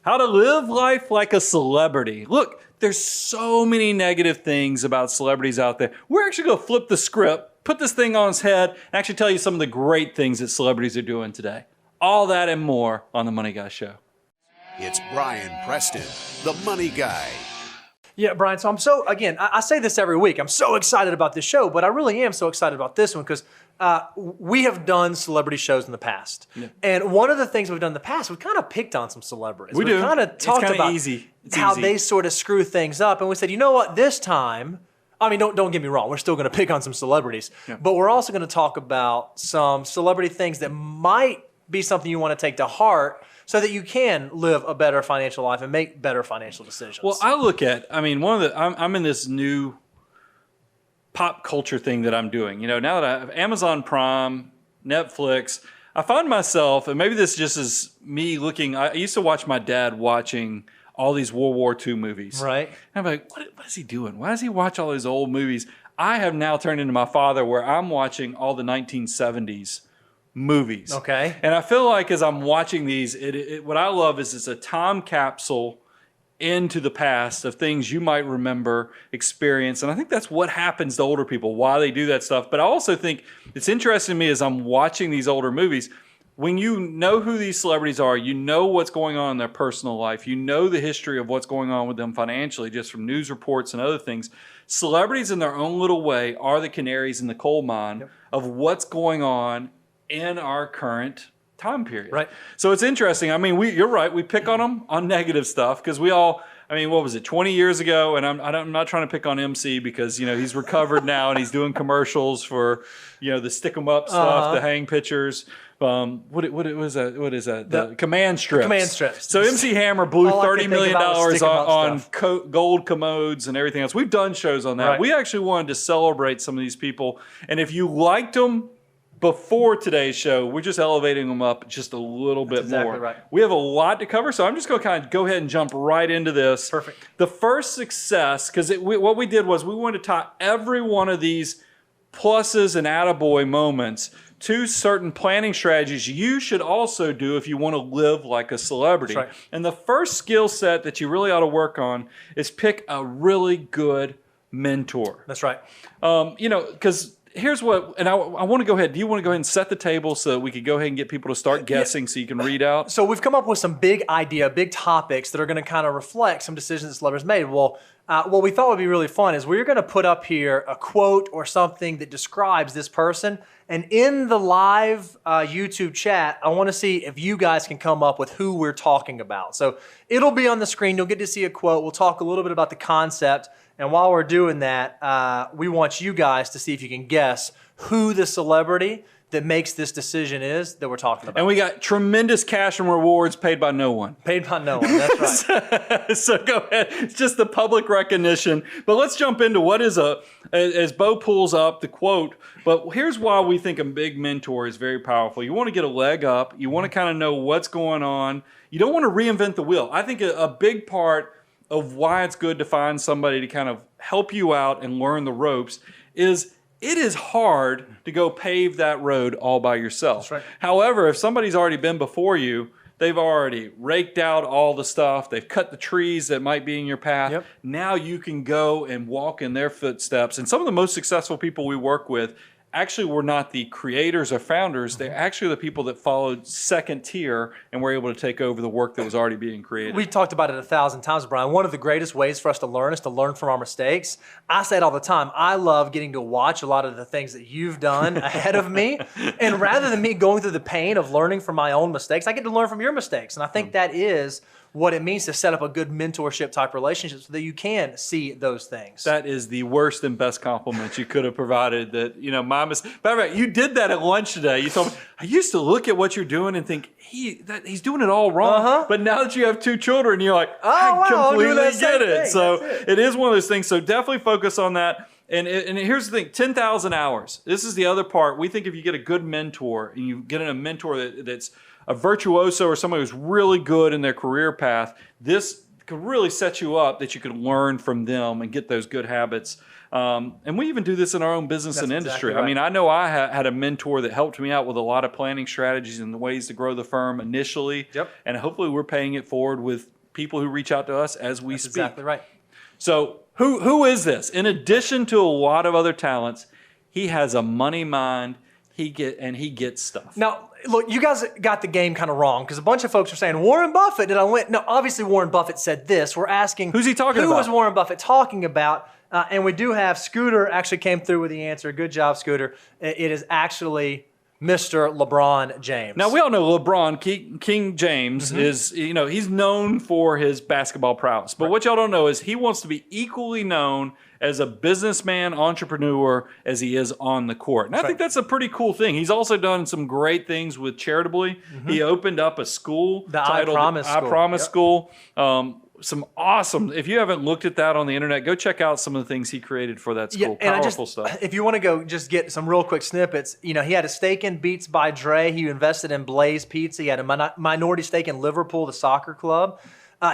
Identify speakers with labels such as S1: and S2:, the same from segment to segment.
S1: How to live life like a celebrity. Look, there's so many negative things about celebrities out there. We're actually going to flip the script, put this thing on its head, and actually tell you some of the great things that celebrities are doing today. All that and more on The Money Guy Show.
S2: It's Brian Preston, the Money Guy.
S3: Yeah, Brian, so I say this every week. I'm so excited about this show, but I really am so excited about this one because we have done celebrity shows in the past. Yeah. And one of the things we've done in the past, we've kind of picked on some celebrities.
S1: We do.
S3: We've kind of talked about how
S1: easy.
S3: they sort of screw things up. And we said, you know what, this time, I mean, don't get me wrong, we're still going to pick on some celebrities, but we're also going to talk about some celebrity things that might be something you want to take to heart so that you can live a better financial life and make better financial decisions.
S1: Well, I look at, I mean, I'm in this new pop culture thing that I'm doing. You know, now that I have Amazon Prime, Netflix, I find myself, and maybe this just is me looking, I used to watch my dad watching all these World War II movies.
S3: Right.
S1: And I'm like, what is he doing? Why does he watch all these old movies? I have now turned into my father where I'm watching all the 1970s movies.
S3: Okay.
S1: And I feel like as I'm watching these, what I love is it's a time capsule into the past of things you might remember, experience. And I think that's what happens to older people, why they do that stuff. But I also think it's interesting to me as I'm watching these older movies, when you know who these celebrities are, you know what's going on in their personal life, you know the history of what's going on with them financially, just from news reports and other things. Celebrities in their own little way are the canaries in the coal mine of what's going on in our current time period.
S3: Right.
S1: So it's interesting. I mean, you're right. We pick on them on negative stuff because we all, I mean, what was it, 20 years ago? And I'm not trying to pick on MC because, you know, he's recovered now and he's doing commercials for, you know, the stick 'em up stuff, the hang pictures. What is that? The command strips.
S3: Command strips.
S1: So MC Hammer blew $30 million on
S3: stuff.
S1: gold commodes and everything else. We've done shows on that.
S3: Right.
S1: We actually wanted to celebrate some of these people. And if you liked them before today's show, we're just elevating them up just a little bit
S3: exactly
S1: more.
S3: Right.
S1: We have a lot to cover, so I'm just going to kind of go ahead and jump right into this.
S3: Perfect.
S1: The first success, because what we did was we wanted to tie every one of these pluses and attaboy moments to certain planning strategies you should also do if you want to live like a celebrity.
S3: That's right.
S1: And the first skill set that you really ought to work on is pick a really good mentor.
S3: That's right.
S1: You know, because here's what, and I want to go ahead. Do you want to go ahead and set the table so that we could go ahead and get people to start guessing so you can read out?
S3: So we've come up with some big topics that are going to kind of reflect some decisions that celebrities made. Well, what we thought would be really fun is we're going to put up here a quote or something that describes this person. And in the live YouTube chat, I want to see if you guys can come up with who we're talking about. So it'll be on the screen. You'll get to see a quote. We'll talk a little bit about the concept. And while we're doing that, we want you guys to see if you can guess who the celebrity that makes this decision is that we're talking about.
S1: And we got tremendous cash and rewards paid by no one.
S3: Paid by no one, that's right.
S1: So go ahead. It's just the public recognition. But let's jump into what is as Bo pulls up the quote, but here's why we think a big mentor is very powerful. You want to get a leg up. You want to kind of know what's going on. You don't want to reinvent the wheel. I think a big part of why it's good to find somebody to kind of help you out and learn the ropes is it is hard to go pave that road all by yourself.
S3: That's right.
S1: However, if somebody's already been before you, they've already raked out all the stuff, they've cut the trees that might be in your path.
S3: Yep.
S1: Now you can go and walk in their footsteps. And some of the most successful people we work with actually were not the creators or founders. They're actually the people that followed second tier and were able to take over the work that was already being created.
S3: We talked about it 1,000 times, Brian. One of the greatest ways for us to learn is to learn from our mistakes. I say it all the time. I love getting to watch a lot of the things that you've done ahead of me. And rather than me going through the pain of learning from my own mistakes, I get to learn from your mistakes. And I think that is what it means to set up a good mentorship type relationship so that you can see those things.
S1: That is the worst and best compliment you could have provided. That, you know, by the way, you did that at lunch today. You told me, I used to look at what you're doing and think, he's doing it all wrong. But now that you have two children, you're like, I completely get it. So it is one of those things. So definitely focus on that. And here's the thing, 10,000 hours. This is the other part. We think if you get a good mentor and you get a mentor that's a virtuoso or somebody who's really good in their career path, this could really set you up that you could learn from them and get those good habits. And we even do this in our own business and industry.
S3: Exactly right.
S1: I mean, I know I had a mentor that helped me out with a lot of planning strategies and the ways to grow the firm initially.
S3: Yep.
S1: And hopefully we're paying it forward with people who reach out to us as we
S3: That's
S1: speak.
S3: exactly right.
S1: So who is this? In addition to a lot of other talents, he has a money mind. He gets stuff.
S3: Now, look, you guys got the game kind of wrong because a bunch of folks are saying Warren Buffett, and I went, no, obviously Warren Buffett said this. We're asking,
S1: who's he talking about?
S3: Who was Warren Buffett talking about? And we do have Scooter actually came through with the answer. Good job, Scooter. It is actually Mr. LeBron James.
S1: Now, we all know LeBron, King James, is, he's known for his basketball prowess. But what y'all don't know is he wants to be equally known as a businessman, entrepreneur, as he is on the court. And I think that's a pretty cool thing. He's also done some great things with charitably. He opened up a school titled I Promise School. Some awesome, if you haven't looked at that on the internet, go check out some of the things he created for that school. Powerful stuff.
S3: If you want to go just get some real quick snippets, he had a stake in Beats by Dre. He invested in Blaze Pizza. He had a minority stake in Liverpool, the soccer club.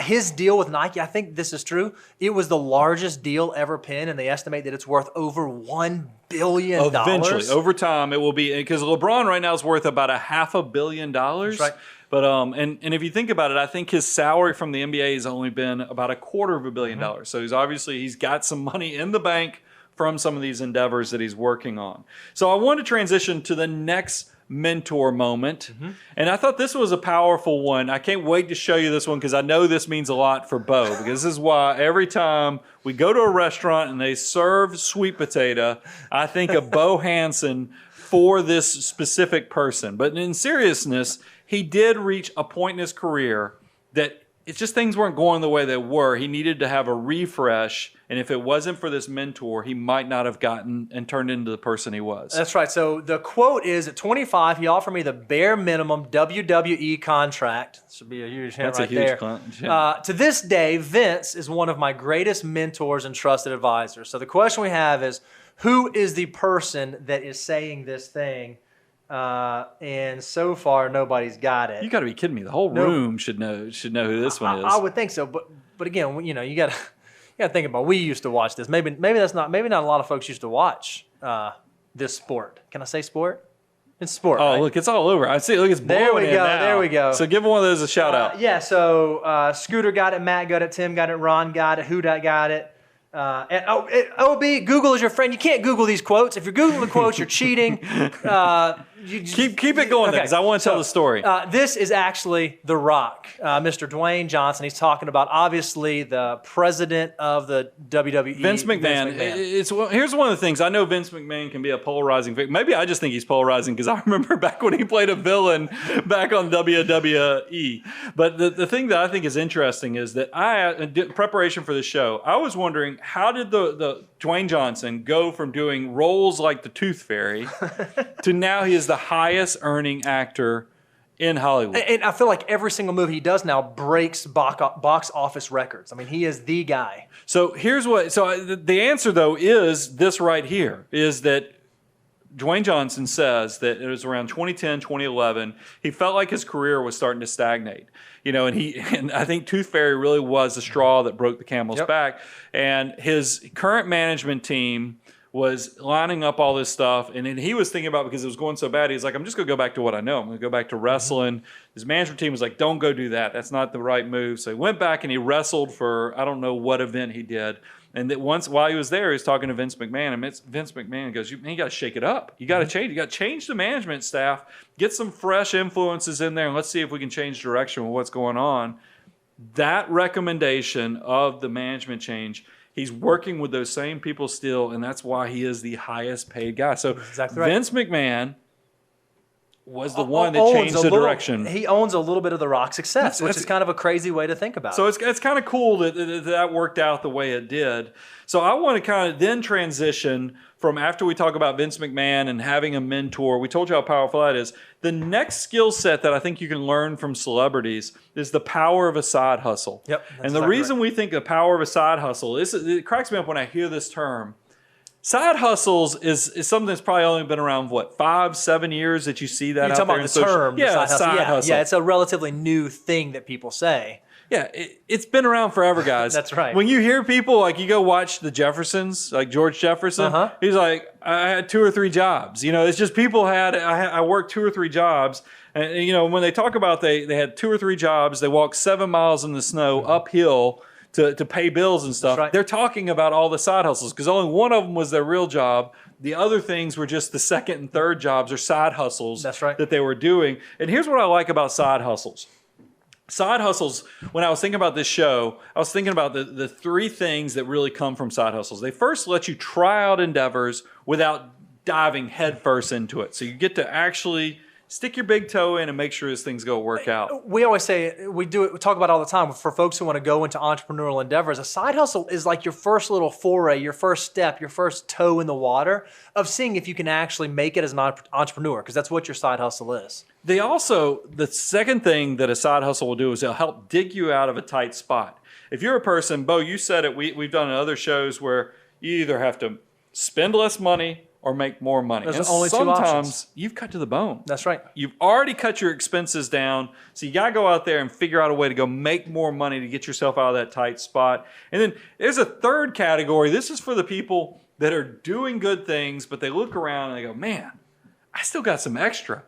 S3: His deal with Nike, I think this is true, it was the largest deal ever penned, and they estimate that it's worth over $1 billion.
S1: Eventually, over time, it will be, because LeBron right now is worth about $500 million.
S3: That's right.
S1: But and if you think about it, I think his salary from the NBA has only been about $250 million. So he's got some money in the bank from some of these endeavors that he's working on. So I want to transition to the next mentor moment. And I thought this was a powerful one. I can't wait to show you this one because I know this means a lot for Bo, because this is why every time we go to a restaurant and they serve sweet potato, I think of Bo Hansen for this specific person. But in seriousness, he did reach a point in his career that it's just things weren't going the way they were. He needed to have a refresh. And if it wasn't for this mentor, he might not have gotten and turned into the person he was.
S3: That's right. So the quote is, at 25, he offered me the bare minimum WWE contract. This would be a huge hint right there. To this day, Vince is one of my greatest mentors and trusted advisors. So the question we have is, who is the person that is saying this thing? And so far, nobody's got it.
S1: You got to be kidding me! The whole room should know who this one is.
S3: I would think so, but again, you got to think about. We used to watch this. Maybe not a lot of folks used to watch this sport. Can I say sport? It's sport.
S1: Oh,
S3: right?
S1: Look, it's all over. I see. Look, it's blowing
S3: there we go.
S1: in now.
S3: There we go.
S1: So give one of those a shout out.
S3: Yeah. So Scooter got it. Matt got it. Tim got it. Ron got it. Huda got it. And OB, Google is your friend. You can't Google these quotes. If you're Googling quotes, you're cheating.
S1: Keep it going, because I want to tell the story.
S3: This is actually The Rock, Mr. Dwayne Johnson. He's talking about, obviously, the president of the WWE.
S1: Vince McMahon. Here's one of the things. I know Vince McMahon can be a polarizing figure. Maybe I just think he's polarizing because I remember back when he played a villain back on WWE. But the thing that I think is interesting is that in preparation for the show, I was wondering, how did the Dwayne Johnson go from doing roles like the Tooth Fairy to now he is the highest earning actor in Hollywood?
S3: And I feel like every single movie he does now breaks box office records. I mean, he is the guy.
S1: So the answer, though, is this right here, is that Dwayne Johnson says that it was around 2010, 2011, he felt like his career was starting to stagnate. And I think Tooth Fairy really was the straw that broke the camel's back. And his current management team was lining up all this stuff, and then he was thinking about, because it was going so bad, he's like, I'm just going to go back to what I know. I'm going to go back to wrestling. His management team was like, don't go do that. That's not the right move. So he went back and he wrestled for, I don't know what event he did. And that while he was there, he was talking to Vince McMahon, and Vince McMahon goes, you got to shake it up. You got to change. You got to change the management staff, get some fresh influences in there, and let's see if we can change direction with what's going on. That recommendation of the management change, he's working with those same people still, and that's why he is the highest paid guy. So exactly right. Vince McMahon was the one that changed the direction.
S3: He owns a little bit of The Rock's success, which is kind of a crazy way to think about it.
S1: So it's kind of cool that worked out the way it did. So I want to kind of then transition from, after we talk about Vince McMahon and having a mentor, we told you how powerful that is. The next skill set that I think you can learn from celebrities is the power of a side hustle.
S3: Yep.
S1: And the reason we think the power of a side hustle is, it cracks me up when I hear this term. Side hustles is something that's probably only been around, 5-7 years that you see that out there.
S3: You're talking about the term.
S1: Yeah, side hustle.
S3: Yeah, it's a relatively new thing that people say.
S1: Yeah, it's been around forever, guys.
S3: That's right.
S1: When you hear people, like you go watch the Jeffersons, like George Jefferson, he's like, I had 2 or 3 jobs. You know, it's just people I worked 2 or 3 jobs. And, you know, when they talk about they had 2 or 3 jobs, they walked 7 miles in the snow uphill to pay bills and stuff.
S3: Right.
S1: They're talking about all the side hustles because only one of them was their real job. The other things were just the second and third jobs or side hustles that they were doing. And here's what I like about side hustles. Side hustles, when I was thinking about this show, I was thinking about the 3 things that really come from side hustles. They first let you try out endeavors without diving headfirst into it. So you get to actually stick your big toe in and make sure this thing's going to work out.
S3: We always say, we talk about it all the time, for folks who want to go into entrepreneurial endeavors, a side hustle is like your first little foray, your first step, your first toe in the water of seeing if you can actually make it as an entrepreneur, because that's what your side hustle is.
S1: The second thing that a side hustle will do is it'll help dig you out of a tight spot. If you're a person, Bo, you said it, we've done in other shows where you either have to spend less money or make more money.
S3: There's only 2 options.
S1: Sometimes you've cut to the bone.
S3: That's right.
S1: You've already cut your expenses down, so you got to go out there and figure out a way to go make more money to get yourself out of that tight spot. And then there's a third category. This is for the people that are doing good things, but they look around and they go, man, I still got some extra.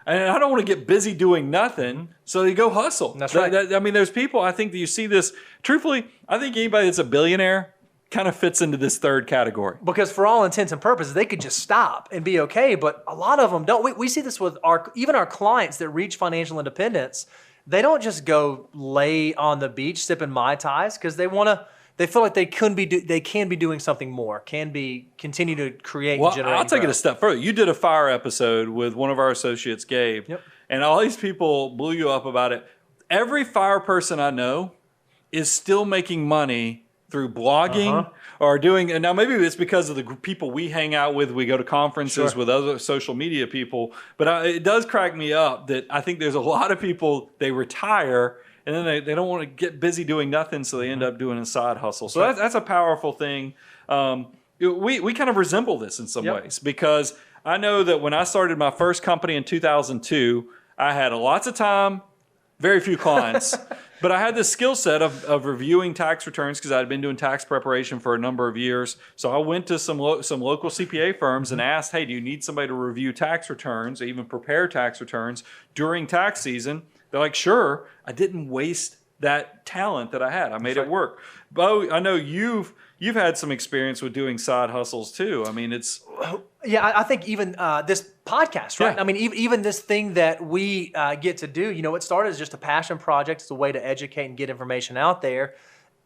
S1: And I don't want to get busy doing nothing, so they go hustle.
S3: That's right.
S1: I mean, there's people, I think that you see this. Truthfully, I think anybody that's a billionaire kind of fits into this third category.
S3: Because for all intents and purposes, they could just stop and be okay, but a lot of them don't. We see this with even our clients that reach financial independence. They don't just go lay on the beach sipping Mai Tais because they feel like they can be doing something more, continue to create and generate.
S1: I'll take it a step further. You did a fire episode with one of our associates, Gabe, and all these people blew you up about it. Every fire person I know is still making money through blogging or doing, and now maybe it's because of the people we hang out with, we go to conferences with other social media people, but it does crack me up that I think there's a lot of people, they retire and then they don't want to get busy doing nothing, so they end up doing a side hustle. So that's a powerful thing. We kind of resemble this in some ways, because I know that when I started my first company in 2002, I had lots of time, very few clients, but I had this skill set of reviewing tax returns because I had been doing tax preparation for a number of years. So I went to some local CPA firms and asked, hey, do you need somebody to review tax returns or even prepare tax returns during tax season? They're like, sure. I didn't waste that talent that I had. I made it work. Bo, I know you've had some experience with doing side hustles too. I mean, it's...
S3: Yeah, I think even this podcast, right? Yeah. I mean, even this thing that we get to do, it started as just a passion project. It's a way to educate and get information out there,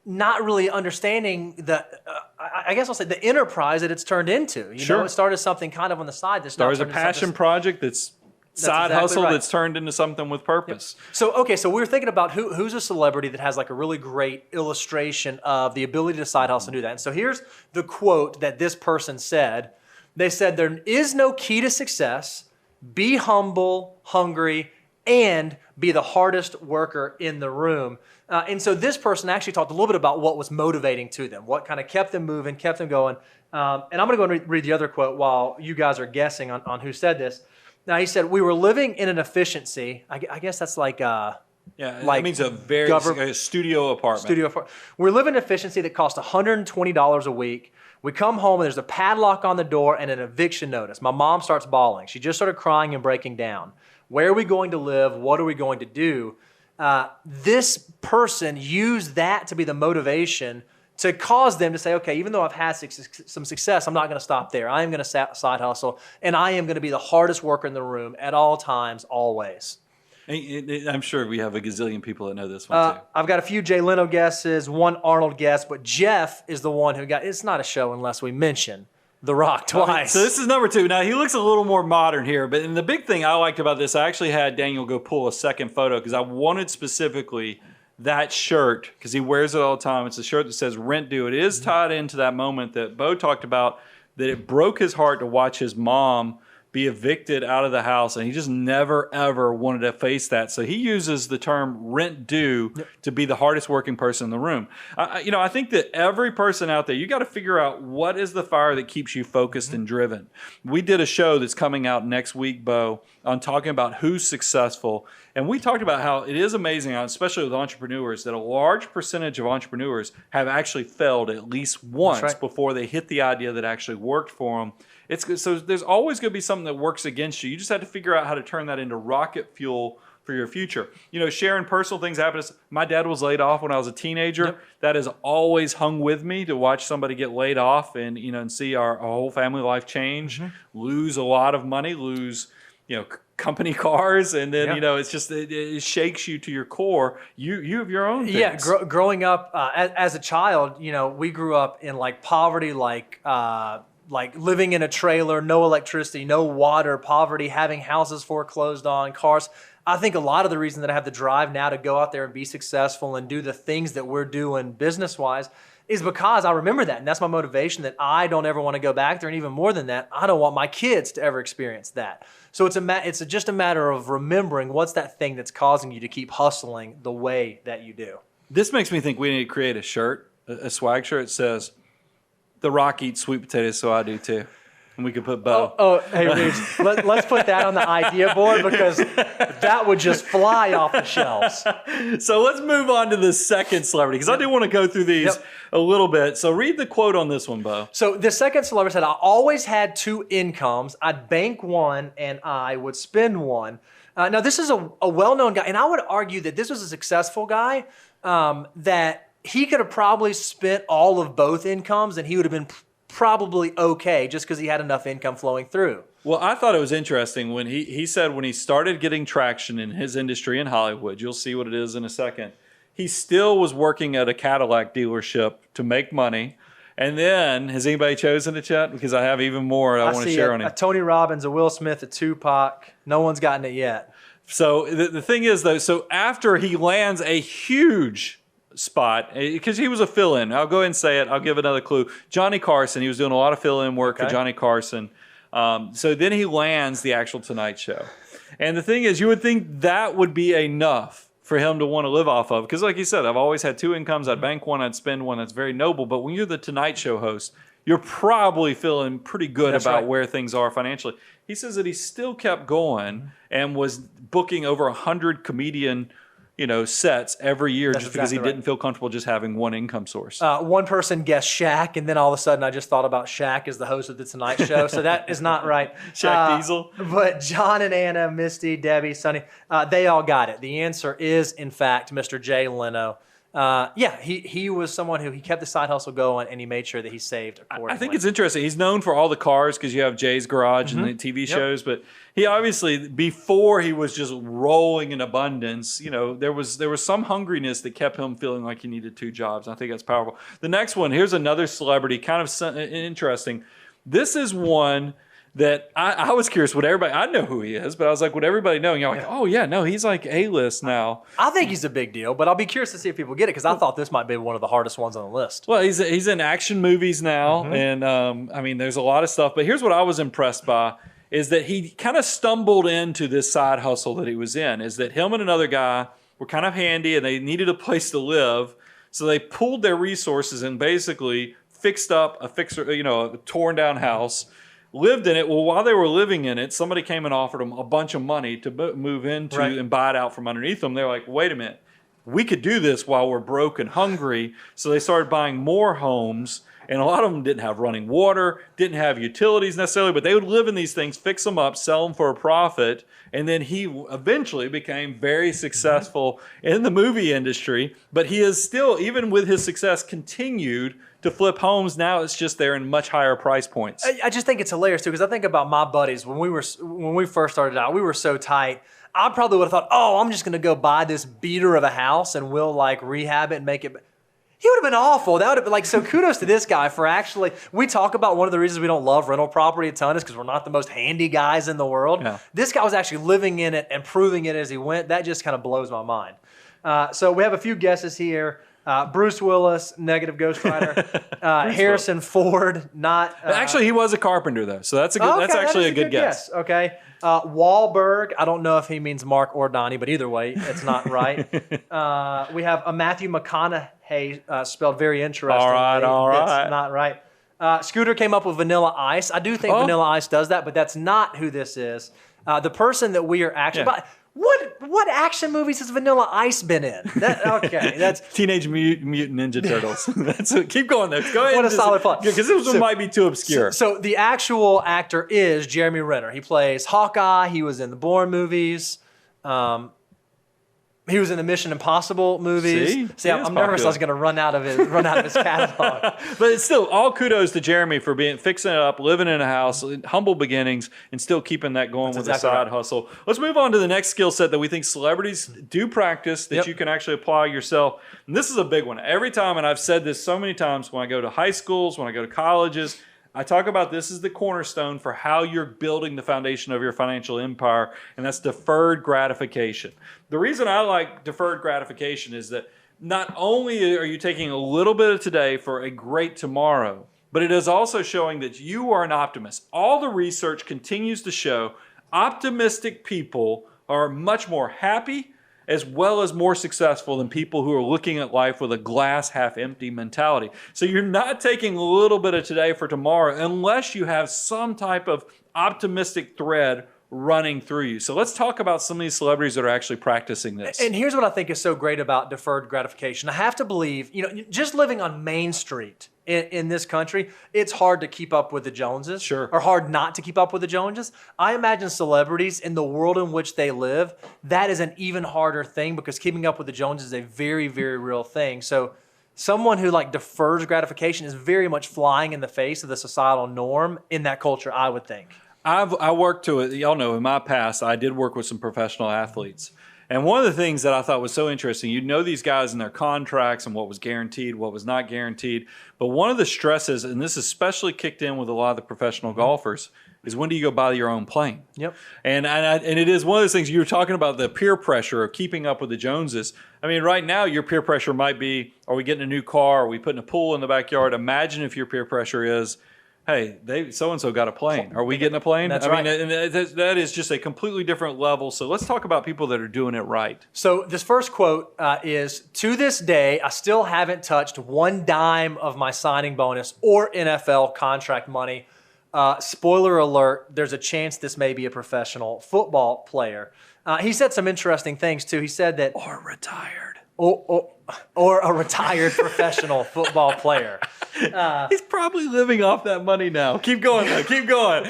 S3: not really understanding I guess I'll say the enterprise that it's turned into. You know, it started as something kind of on the side. That
S1: started as a passion project that's side hustle that's turned into something with purpose.
S3: Yep. So we were thinking about who's a celebrity that has like a really great illustration of the ability to side hustle and do that. And so here's the quote that this person said. They said, there is no key to success. Be humble, hungry, and be the hardest worker in the room. And so this person actually talked a little bit about what was motivating to them, what kind of kept them moving, kept them going. And I'm going to go and read the other quote while you guys are guessing on who said this. Now, he said, we were living in an efficiency. I guess that's like...
S1: it means a studio apartment.
S3: We're living in efficiency that costs $120 a week. We come home and there's a padlock on the door and an eviction notice. My mom starts bawling. She just started crying and breaking down. Where are we going to live? What are we going to do? This person used that to be the motivation to cause them to say, okay, even though I've had some success, I'm not going to stop there. I am going to side hustle, and I am going to be the hardest worker in the room at all times, always.
S1: I'm sure we have a gazillion people that know this one too.
S3: I've got a few Jay Leno guesses, one Arnold guess, but Jeff is the one who got. It's not a show unless we mention The Rock twice.
S1: So this is number 2. Now he looks a little more modern here, but the big thing I liked about this, I actually had Daniel go pull a second photo because I wanted specifically that shirt because he wears it all the time. It's a shirt that says "Rent Due." It is tied into that moment that Bo talked about, that it broke his heart to watch his mom be evicted out of the house, and he just never, ever wanted to face that. So he uses the term rent due to be the hardest working person in the room. I think that every person out there, you got to figure out what is the fire that keeps you focused and driven. We did a show that's coming out next week, Bo, on talking about who's successful. And we talked about how it is amazing, especially with entrepreneurs, that a large percentage of entrepreneurs have actually failed at least once before they hit the idea that actually worked for them. So there's always going to be something that works against you. You just have to figure out how to turn that into rocket fuel for your future. Sharing personal things happen. My dad was laid off when I was a teenager.
S3: Yep.
S1: That has always hung with me, to watch somebody get laid off and see our whole family life change, lose a lot of money, lose company cars, and then it's just it shakes you to your core. You have your own things.
S3: Yeah, growing up as a child, we grew up in poverty, like living in a trailer, no electricity, no water, poverty, having houses foreclosed on, cars. I think a lot of the reason that I have the drive now to go out there and be successful and do the things that we're doing business-wise is because I remember that, and that's my motivation, that I don't ever want to go back there, and even more than that, I don't want my kids to ever experience that. So it's just a matter of remembering what's that thing that's causing you to keep hustling the way that you do.
S1: This makes me think we need to create a shirt, a swag shirt that says, "The Rock eats sweet potatoes, so I do too." And we could put Bo.
S3: Hey, Reeves, let's put that on the idea board, because that would just fly off the shelves.
S1: So let's move on to the second celebrity, because I do want to go through these a little bit. So read the quote on this one, Bo.
S3: So the second celebrity said, "I always had two incomes. I'd bank one and I would spend one." Now, this is a well-known guy, and I would argue that this was a successful guy, that he could have probably spent all of both incomes and he would have been probably okay, just because he had enough income flowing through.
S1: Well, I thought it was interesting when he said when he started getting traction in his industry in Hollywood, you'll see what it is in a second, he still was working at a Cadillac dealership to make money. And then, has anybody chosen it yet? Because I have even more I want to share on him.
S3: A Tony Robbins, a Will Smith, a Tupac. No one's gotten it yet.
S1: So the thing is, though, so after he lands a huge spot, because he was a fill-in. I'll go ahead and say it. I'll give another clue. Johnny Carson. He was doing a lot of fill-in work for Johnny Carson. So then he lands the actual Tonight Show. And the thing is, you would think that would be enough for him to want to live off of. Because like you said, I've always had two incomes. I'd bank one, I'd spend one. That's very noble. But when you're the Tonight Show host, you're probably feeling pretty good about where things are financially. He says that he still kept going and was booking over 100 comedian sets every year. That's just because he didn't feel comfortable just having one income source.
S3: One person guessed Shaq, and then all of a sudden I just thought about Shaq as the host of The Tonight Show, so that is not right.
S1: Shaq Diesel.
S3: But John and Anna, Misty, Debbie, Sonny, they all got it. The answer is, in fact, Mr. Jay Leno. He was someone who he kept the side hustle going, and he made sure that he saved accordingly.
S1: I think it's interesting. He's known for all the cars because you have Jay's Garage and the TV shows, but he obviously, before he was just rolling in abundance, there was some hungriness that kept him feeling like he needed two jobs. I think that's powerful. The next one, here's another celebrity, kind of interesting. This is one that I was curious, I know who he is, but I was like, would everybody know? And you're like, oh yeah, no, he's like A-list now.
S3: I think he's a big deal, but I'll be curious to see if people get it, because I thought this might be one of the hardest ones on the list.
S1: Well, he's in action movies now, and there's a lot of stuff, but here's what I was impressed by, is that he kind of stumbled into this side hustle that he was in, is that him and another guy were kind of handy and they needed a place to live, so they pooled their resources and basically fixed up a torn down house, lived in it. Well, while they were living in it, somebody came and offered them a bunch of money to move into and buy it out from underneath them. They're like, wait a minute, we could do this while we're broke and hungry. So they started buying more homes, and a lot of them didn't have running water, didn't have utilities necessarily, but they would live in these things, fix them up, sell them for a profit. And then he eventually became very successful in the movie industry, but he is still, even with his success, continued to flip homes. Now it's just they're in much higher price points.
S3: I just think it's hilarious too, because I think about my buddies when we first started out. We were so tight. I probably would have thought, oh, I'm just going to go buy this beater of a house and we'll rehab it and make it. He would have been awful. That would have been so kudos to this guy for actually, we talk about one of the reasons we don't love rental property a ton is because we're not the most handy guys in the world. Yeah. This guy was actually living in it and proving it as he went. That just kind of blows my mind. So we have a few guesses here. Bruce Willis, negative ghostwriter. Harrison Ford, not.
S1: Actually, he was a carpenter though, so that's a good. That's actually a good guess.
S3: Okay. Wahlberg. I don't know if he means Mark or Donnie, but either way, it's not right. We have a Matthew McConaughey, spelled very interestingly.
S1: All right.
S3: That's not right. Scooter came up with Vanilla Ice. I do think Vanilla Ice does that, but that's not who this is. The person that we are actually...
S1: Yeah.
S3: What action movies has Vanilla Ice been in? Okay, that's...
S1: Teenage Mutant Ninja Turtles. Keep going there. Go ahead.
S3: What a solid plot.
S1: Because this one might be too obscure.
S3: So the actual actor is Jeremy Renner. He plays Hawkeye. He was in the Bourne movies. He was in the Mission Impossible movies. See, I'm nervous I was going to run out of his catalog.
S1: But it's still all kudos to Jeremy for fixing it up, living in a house, humble beginnings, and still keeping that going with a side hustle. Let's move on to the next skill set that we think celebrities do practice that you can actually apply yourself. And this is a big one. Every time, and I've said this so many times when I go to high schools, when I go to colleges, I talk about this as the cornerstone for how you're building the foundation of your financial empire, and that's deferred gratification. The reason I like deferred gratification is that not only are you taking a little bit of today for a great tomorrow, but it is also showing that you are an optimist. All the research continues to show optimistic people are much more happy as well as more successful than people who are looking at life with a glass half empty mentality. So you're not taking a little bit of today for tomorrow unless you have some type of optimistic thread running through you. So let's talk about some of these celebrities that are actually practicing this.
S3: And here's what I think is so great about deferred gratification. I have to believe, just living on Main Street in this country, it's hard to keep up with the Joneses.
S1: Sure.
S3: Or hard not to keep up with the Joneses. I imagine celebrities in the world in which they live, that is an even harder thing because keeping up with the Joneses is a very, very real thing. So someone who defers gratification is very much flying in the face of the societal norm in that culture, I would think.
S1: I worked to it. Y'all know in my past, I did work with some professional athletes. And one of the things that I thought was so interesting, you know these guys and their contracts and what was guaranteed, what was not guaranteed. But one of the stresses, and this especially kicked in with a lot of the professional golfers, is when do you go buy your own plane?
S3: Yep.
S1: And it is one of those things you were talking about, the peer pressure of keeping up with the Joneses. I mean, right now your peer pressure might be, are we getting a new car? Are we putting a pool in the backyard? Imagine if your peer pressure is, hey, so-and-so got a plane. Are we getting a plane?
S3: That's
S1: right.
S3: right.
S1: I mean, that is just a completely different level. So let's talk about people that are doing it right.
S3: So this first quote is, to this day, I still haven't touched one dime of my signing bonus or NFL contract money. Spoiler alert, there's a chance this may be a professional football player. He said some interesting things, too. He said that...
S1: Or retired.
S3: Or a retired professional football player.
S1: He's probably living off that money now. Keep going, though. Keep going.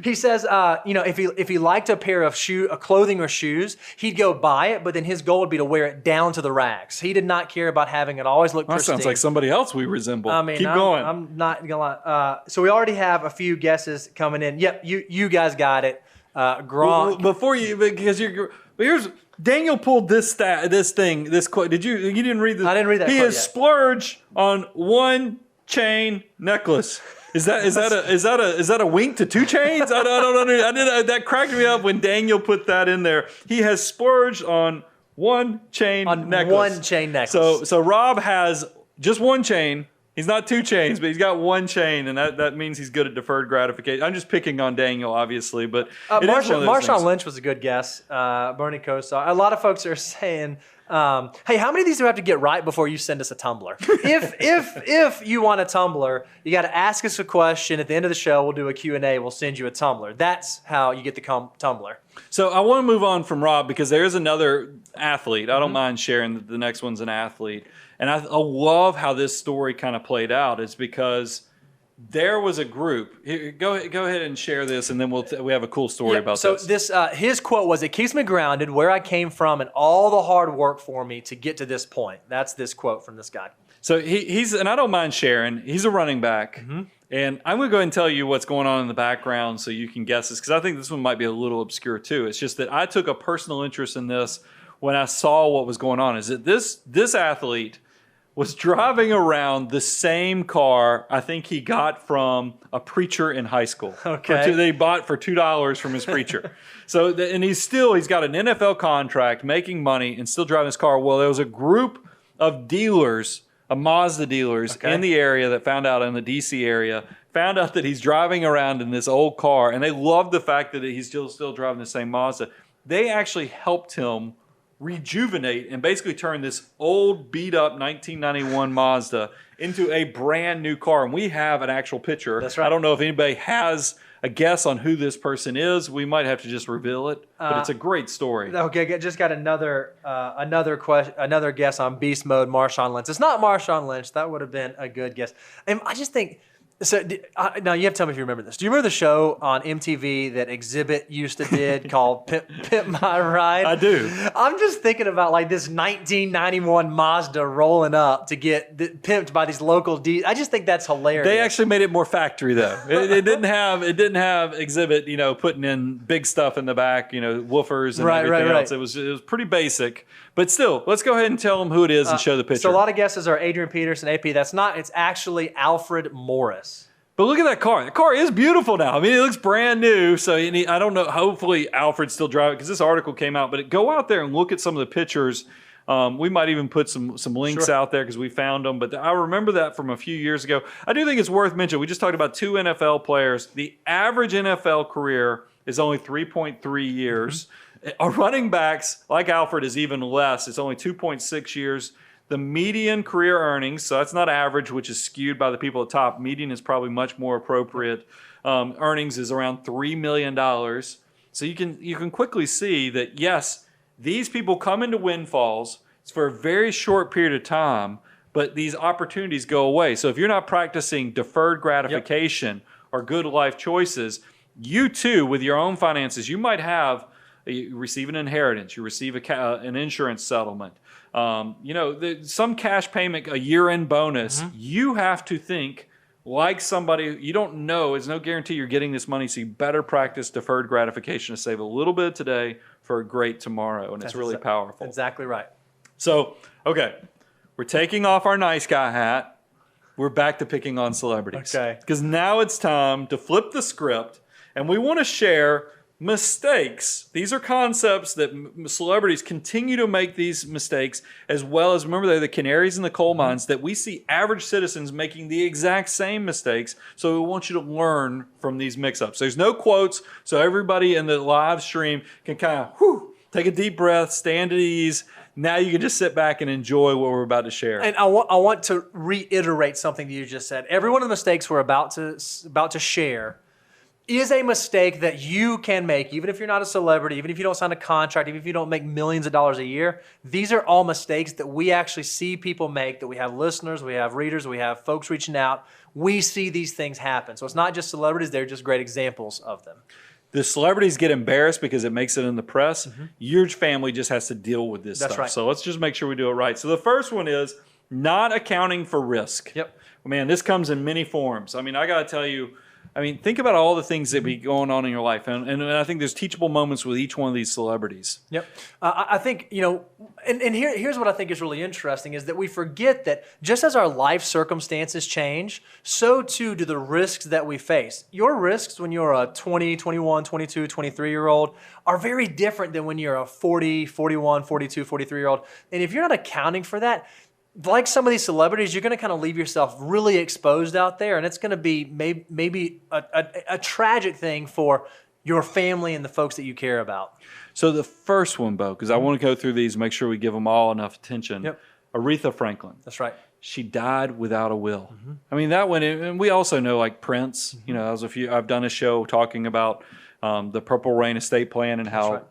S3: He says, if he liked a pair of clothing or shoes, he'd go buy it, but then his goal would be to wear it down to the rags. He did not care about having it always look pristine.
S1: That sounds like somebody else we resemble.
S3: Keep
S1: going.
S3: I'm not gonna lie. So we already have a few guesses coming in. Yep, you guys got it. Gronk.
S1: Here's Daniel pulled this quote. You didn't read this?
S3: I didn't read that.
S1: He has splurged on one chain necklace. Is that a wink to two chains? I don't know. That cracked me up when Daniel put that in there. He has splurged on one chain necklace.
S3: One chain necklace.
S1: So Rob has just one chain. He's not two chains, but he's got one chain, and that means he's good at deferred gratification. I'm just picking on Daniel, obviously, but
S3: Marshawn Lynch was a good guess. Bernie Kosar. A lot of folks are saying, hey, how many of these do we have to get right before you send us a tumbler? If you want a tumbler, you got to ask us a question. At the end of the show, we'll do a Q&A. We'll send you a tumbler. That's how you get the tumbler.
S1: So I want to move on from Rob because there is another athlete. I don't mind sharing the next one's an athlete. And I love how this story kind of played out. It's because there was a group. Here, go ahead and share this, and then we have a cool story about this.
S3: So this his quote was, "It keeps me grounded where I came from and all the hard work for me to get to this point." That's this quote from this guy.
S1: So he's, and I don't mind sharing, he's a running back. And I'm going to go ahead and tell you what's going on in the background so you can guess this, because I think this one might be a little obscure too. It's just that I took a personal interest in this when I saw what was going on. Is that this athlete was driving around the same car I think he got from a preacher in high school.
S3: Okay.
S1: They bought for $2 from his preacher. And he's got an NFL contract, making money, and still driving his car. Well, there was a group of dealers, Mazda dealers in the area that found out in the DC area, found out that he's driving around in this old car, and they loved the fact that he's still driving the same Mazda. They actually helped him rejuvenate and basically turn this old beat up 1991 Mazda into a brand new car. And we have an actual picture.
S3: That's right.
S1: I don't know if anybody has a guess on who this person is, we might have to just reveal it. But it's a great story.
S3: Okay, just got another question, another guess on Beast Mode. Marshawn Lynch. It's not Marshawn Lynch. That would have been a good guess. And I just think. So now you have to tell me if you remember this. Do you remember the show on MTV that Exhibit used to did called Pimp My Ride?
S1: I do.
S3: I'm just thinking about like this 1991 Mazda rolling up to get pimped by these local I just think that's hilarious.
S1: They actually made it more factory though. It didn't have Exhibit, putting in big stuff in the back, woofers and everything else. It was pretty basic. But still, let's go ahead and tell them who it is and show the picture.
S3: So a lot of guesses are Adrian Peterson, AP. It's actually Alfred Morris.
S1: But look at that car. The car is beautiful now. I mean, it looks brand new. So I don't know. Hopefully, Alfred's still driving because this article came out. But go out there and look at some of the pictures. We might even put some links out there because we found them. But I remember that from a few years ago. I do think it's worth mentioning. We just talked about 2 NFL players. The average NFL career is only 3.3 years. Mm-hmm. Our running backs, like Alfred, is even less. It's only 2.6 years. The median career earnings, so that's not average, which is skewed by the people at the top. Median is probably much more appropriate. Earnings is around $3 million. So you can quickly see that, yes, these people come into windfalls. It's for a very short period of time, but these opportunities go away. So if you're not practicing deferred gratification or good life choices, you too, with your own finances, you might you receive an inheritance, you receive an insurance settlement, some cash payment, a year-end bonus. Mm-hmm. You have to think like somebody you don't know. There's no guarantee you're getting this money, so you better practice deferred gratification to save a little bit today for a great tomorrow, and it's really powerful.
S3: Exactly right.
S1: So, okay, we're taking off our nice guy hat. We're back to picking on celebrities.
S3: Okay.
S1: Because now it's time to flip the script, and we want to share mistakes. These are concepts that celebrities continue to make these mistakes, as well as, remember, they're the canaries in the coal mines, that we see average citizens making the exact same mistakes. So we want you to learn from these mix-ups. There's no quotes, so everybody in the live stream can kind of take a deep breath, stand at ease. Now you can just sit back and enjoy what we're about to share.
S3: And I want to reiterate something that you just said. Every one of the mistakes we're about to share is a mistake that you can make, even if you're not a celebrity, even if you don't sign a contract, even if you don't make millions of dollars a year. These are all mistakes that we actually see people make, that we have listeners, we have readers, we have folks reaching out. We see these things happen. So it's not just celebrities, they're just great examples of them.
S1: The celebrities get embarrassed because it makes it in the press. Mm-hmm. Your family just has to deal with this stuff. Right. So let's just make sure we do it right. So the first one is not accounting for risk.
S3: Yep.
S1: Man, this comes in many forms. I mean, I got to tell you, think about all the things that be going on in your life. And I think there's teachable moments with each one of these celebrities.
S3: Yep. I think, and here's what I think is really interesting is that we forget that just as our life circumstances change, so too do the risks that we face. Your risks when you're a 20, 21, 22, 23-year-old are very different than when you're a 40, 41, 42, 43-year-old. And if you're not accounting for that, like some of these celebrities, you're going to kind of leave yourself really exposed out there, and it's going to be maybe a tragic thing for your family and the folks that you care about.
S1: So the first one, Bo, because I want to go through these and make sure we give them all enough attention.
S3: Yep.
S1: Aretha Franklin.
S3: That's right.
S1: She died without a will. Mm-hmm. That one, and we also know like Prince. Mm-hmm. That was I've done a show talking about the Purple Rain estate plan and how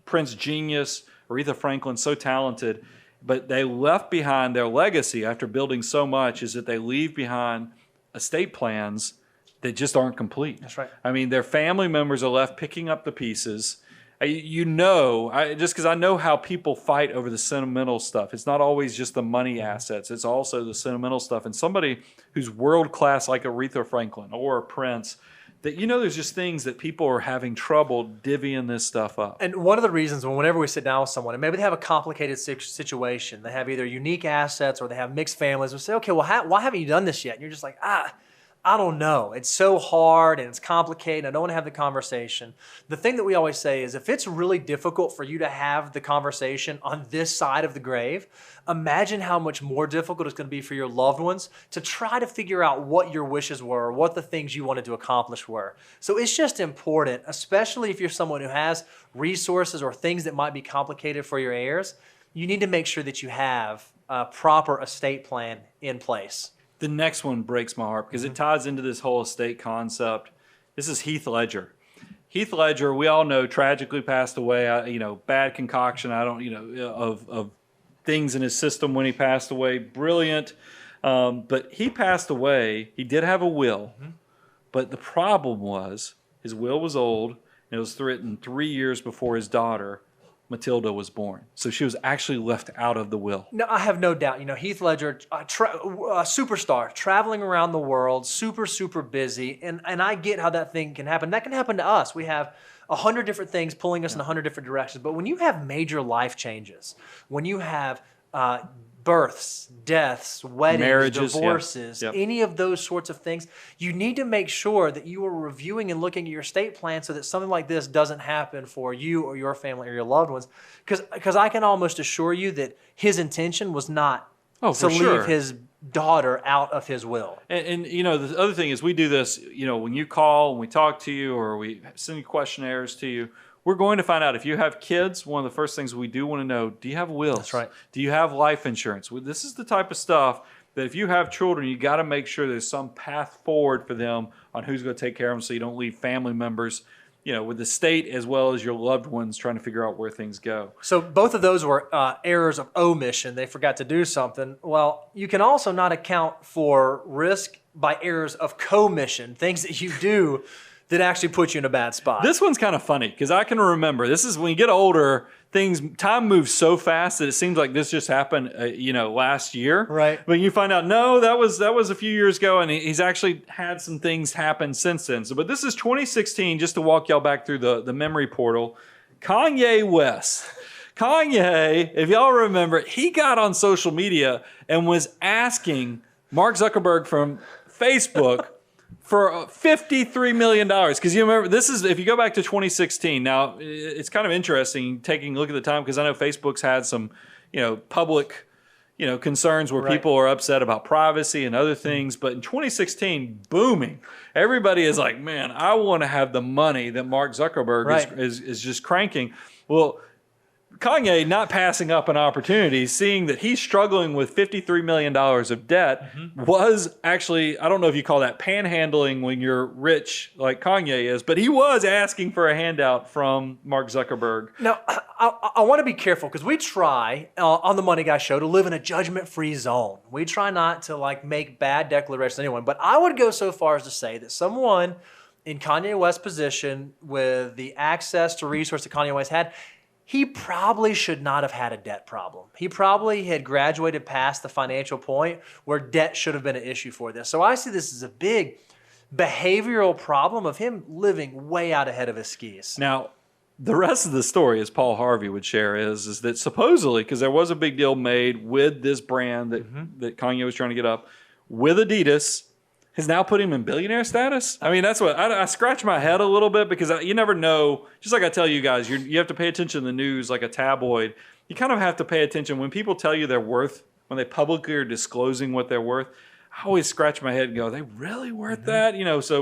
S1: Prince, genius, Aretha Franklin, so talented. But they left behind their legacy after building so much is that they leave behind estate plans that just aren't complete.
S3: That's right.
S1: Their family members are left picking up the pieces. Just because I know how people fight over the sentimental stuff. It's not always just the money assets. It's also the sentimental stuff. And somebody who's world-class like Aretha Franklin or Prince, that there's just things that people are having trouble divvying this stuff up.
S3: And one of the reasons whenever we sit down with someone, and maybe they have a complicated situation, they have either unique assets or they have mixed families, we say, okay, well, why haven't you done this yet? And you're just like, I don't know. It's so hard and it's complicated. I don't want to have the conversation. The thing that we always say is if it's really difficult for you to have the conversation on this side of the grave, imagine how much more difficult it's going to be for your loved ones to try to figure out what your wishes were or what the things you wanted to accomplish were. So it's just important, especially if you're someone who has resources or things that might be complicated for your heirs, you need to make sure that you have a proper estate plan in place.
S1: The next one breaks my heart because it ties into this whole estate concept. This is Heath Ledger. Heath Ledger, we all know, tragically passed away. Bad concoction. Of things in his system when he passed away. Brilliant, but he passed away. He did have a will, but the problem was his will was old, and it was written 3 years before his daughter Matilda was born. So she was actually left out of the will.
S3: No, I have no doubt. Heath Ledger, a superstar, traveling around the world, super busy. And I get how that thing can happen. That can happen to us. We have 100 different things pulling us in 100 different directions. But when you have major life changes, when you have births, deaths, weddings,
S1: marriages,
S3: divorces, any of those sorts of things, you need to make sure that you are reviewing and looking at your estate plan so that something like this doesn't happen for you or your family or your loved ones. Because I can almost assure you that his intention was not to leave his daughter out of his will.
S1: And the other thing is we do this, when you call and we talk to you or we send questionnaires to you, we're going to find out if you have kids. One of the first things we do want to know, do you have wills?
S3: That's right.
S1: Do you have life insurance? This is the type of stuff that if you have children, you got to make sure there's some path forward for them on who's going to take care of them so you don't leave family members, with the state as well as your loved ones trying to figure out where things go.
S3: So both of those were errors of omission. They forgot to do something. Well, you can also not account for risk by errors of commission, things that you do that actually put you in a bad spot.
S1: This one's kind of funny because I can remember, this is when you get older, time moves so fast that it seems like this just happened, last year.
S3: Right.
S1: But you find out, no, that was a few years ago, and he's actually had some things happen since then. So, but this is 2016, just to walk y'all back through the memory portal. Kanye West. Kanye, if y'all remember, he got on social media and was asking Mark Zuckerberg from Facebook for $53 million. Because you remember, this is, if you go back to 2016, now it's kind of interesting taking a look at the time, because I know Facebook's had some, public, concerns where people are upset about privacy and other things. But in 2016, booming. Everybody is like, man, I want to have the money that Mark Zuckerberg is just cranking. Well, Kanye not passing up an opportunity, seeing that he's struggling with $53 million of debt, was actually, I don't know if you call that panhandling when you're rich like Kanye is, but he was asking for a handout from Mark Zuckerberg.
S3: Now, I want to be careful because we try on the Money Guy Show to live in a judgment-free zone. We try not to make bad declarations to anyone, but I would go so far as to say that someone in Kanye West's position with the access to resources that Kanye West had, he probably should not have had a debt problem. He probably had graduated past the financial point where debt should have been an issue for this. So I see this as a big behavioral problem of him living way out ahead of his skis.
S1: Now, the rest of the story, as Paul Harvey would share, is that supposedly, because there was a big deal made with this brand that Kanye was trying to get up, with Adidas, has now put him in billionaire status. I mean, that's what I scratch my head a little bit, because you never know. Just like I tell you guys, you have to pay attention to the news like a tabloid. You kind of have to pay attention when people tell you their worth, when they publicly are disclosing what they're worth. I always scratch my head and go, are they really worth that?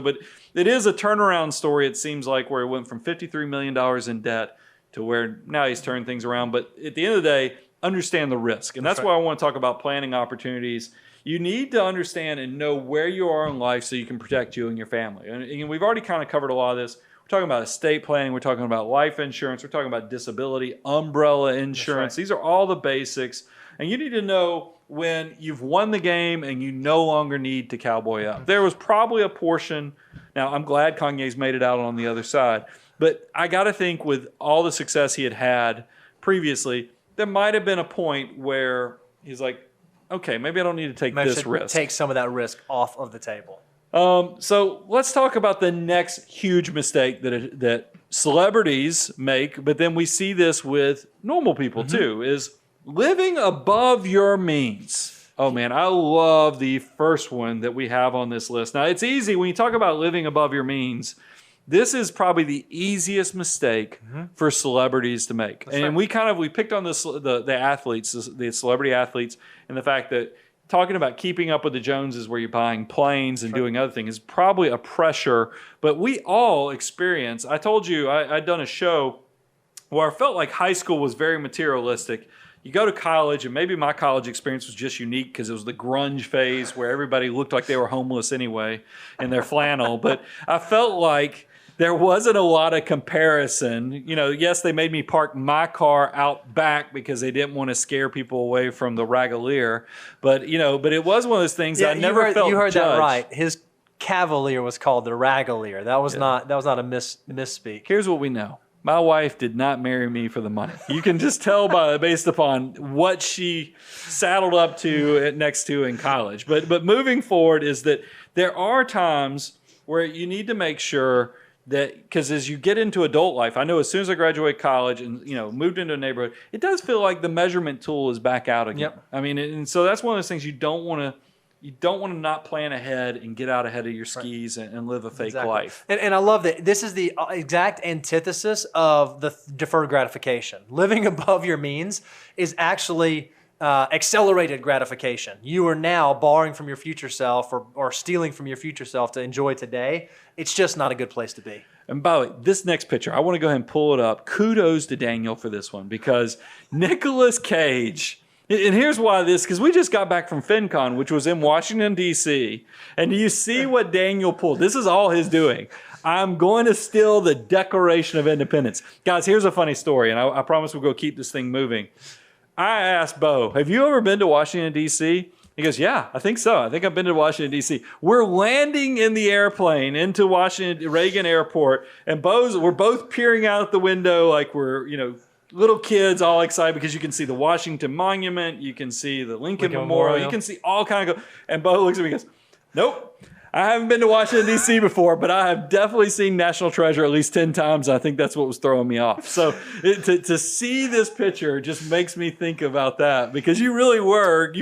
S1: But it is a turnaround story, it seems like, where it went from $53 million in debt to where now he's turned things around. But at the end of the day, understand the risk. And that's why I want to talk about planning opportunities. You need to understand and know where you are in life so you can protect you and your family. And we've already kind of covered a lot of this. We're talking about estate planning. We're talking about life insurance. We're talking about disability, umbrella insurance. These are all the basics. And you need to know when you've won the game and you no longer need to cowboy up. There was probably a portion. Now, I'm glad Kanye's made it out on the other side. But I got to think with all the success he had previously, there might have been a point where he's like, okay, maybe I don't need to take this risk.
S3: Take some of that risk off of the table.
S1: So let's talk about the next huge mistake that celebrities make, but then we see this with normal people too, is living above your means. Oh man, I love the first one that we have on this list. Now, it's easy when you talk about living above your means. This is probably the easiest mistake for celebrities to make. And we picked on this, the athletes, the celebrity athletes, and the fact that talking about keeping up with the Joneses where you're buying planes and doing other things is probably a pressure. But we all experience, I told you, I'd done a show where I felt like high school was very materialistic. you go to college, and maybe my college experience was just unique because it was the grunge phase where everybody looked like they were homeless anyway in their flannel. But I felt like there wasn't a lot of comparison. You know, yes, they made me park my car out back because they didn't want to scare people away from the Ragalier. But, you know, but it was one of those things that I never felt
S3: you heard
S1: judged.
S3: that right. His Cavalier was called the Ragalier. That was not a misspeak.
S1: Here's what we know. My wife did not marry me for the money. You can just tell based upon what she saddled up to next to in college. But moving forward is that there are times where you need to make sure that, because as you get into adult life, I know as soon as I graduated college and, you know, moved into a neighborhood, it does feel like the measurement tool is back out again.
S3: Yep.
S1: I mean, and so that's one of those things you don't want to not plan ahead and get out ahead of your skis and live a fake life.
S3: And I love that this is the exact antithesis of the deferred gratification. Living above your means is actually accelerated gratification. You are now borrowing from your future self or stealing from your future self to enjoy today. It's just not a good place to be.
S1: And by the way, this next picture, I want to go ahead and pull it up. Kudos to Daniel for this one, because Nicolas Cage, and here's why because we just got back from FinCon, which was in Washington, D.C., and you see what Daniel pulled. This is all his doing. I'm going to steal the Declaration of Independence. Guys, here's a funny story, and I promise we'll go keep this thing moving. I asked Bo, have you ever been to Washington, D.C.? He goes, yeah, I think so. I think I've been to Washington, D.C. We're landing in the airplane into Washington Reagan Airport, and we're both peering out the window like we're, you know, little kids all excited because you can see the Washington Monument, you can see the Lincoln Memorial, you can see all kind of, and Bo looks at me and goes, nope. I haven't been to Washington, D.C. before, but I have definitely seen National Treasure at least 10 times. I think that's what was throwing me off. So to see this picture just makes me think about that, because you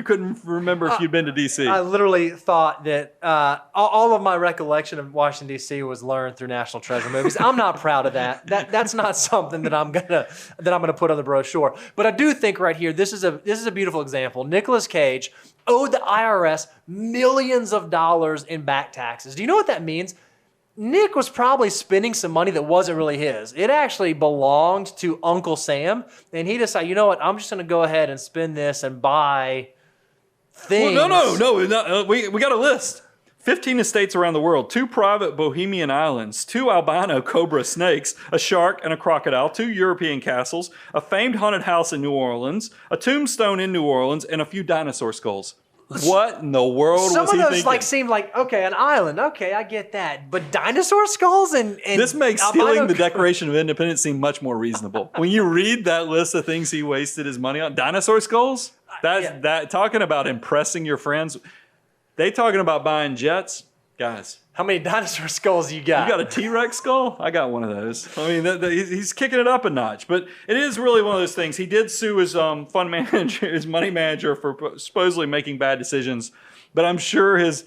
S1: couldn't remember if you'd been to D.C.
S3: I literally thought that all of my recollection of Washington, D.C. was learned through National Treasure movies. I'm not proud of that. That's not something that I'm gonna put on the brochure. But I do think right here, this is a beautiful example. Nicolas Cage owed the IRS millions of dollars in back taxes. Do you know what that means? Nick was probably spending some money that wasn't really his. It actually belonged to Uncle Sam, and he decided, you know what, I'm just going to go ahead and spend this and buy things.
S1: Well, no. We got a list. 15 estates around the world, 2 private Bohemian islands, 2 albino cobra snakes, a shark and a crocodile, 2 European castles, a famed haunted house in New Orleans, a tombstone in New Orleans, and a few dinosaur skulls. What in the world was he thinking?
S3: Some of those seemed like, okay, an island, okay, I get that. But dinosaur skulls and
S1: this makes stealing the Declaration of Independence seem much more reasonable. When you read that list of things he wasted his money on, dinosaur skulls, that talking about impressing your friends. They talking about buying jets, guys.
S3: How many dinosaur skulls you got?
S1: You got a T-Rex skull? I got one of those. I mean, he's kicking it up a notch. But it is really one of those things. He did sue his fund manager, his money manager, for supposedly making bad decisions. But I'm sure his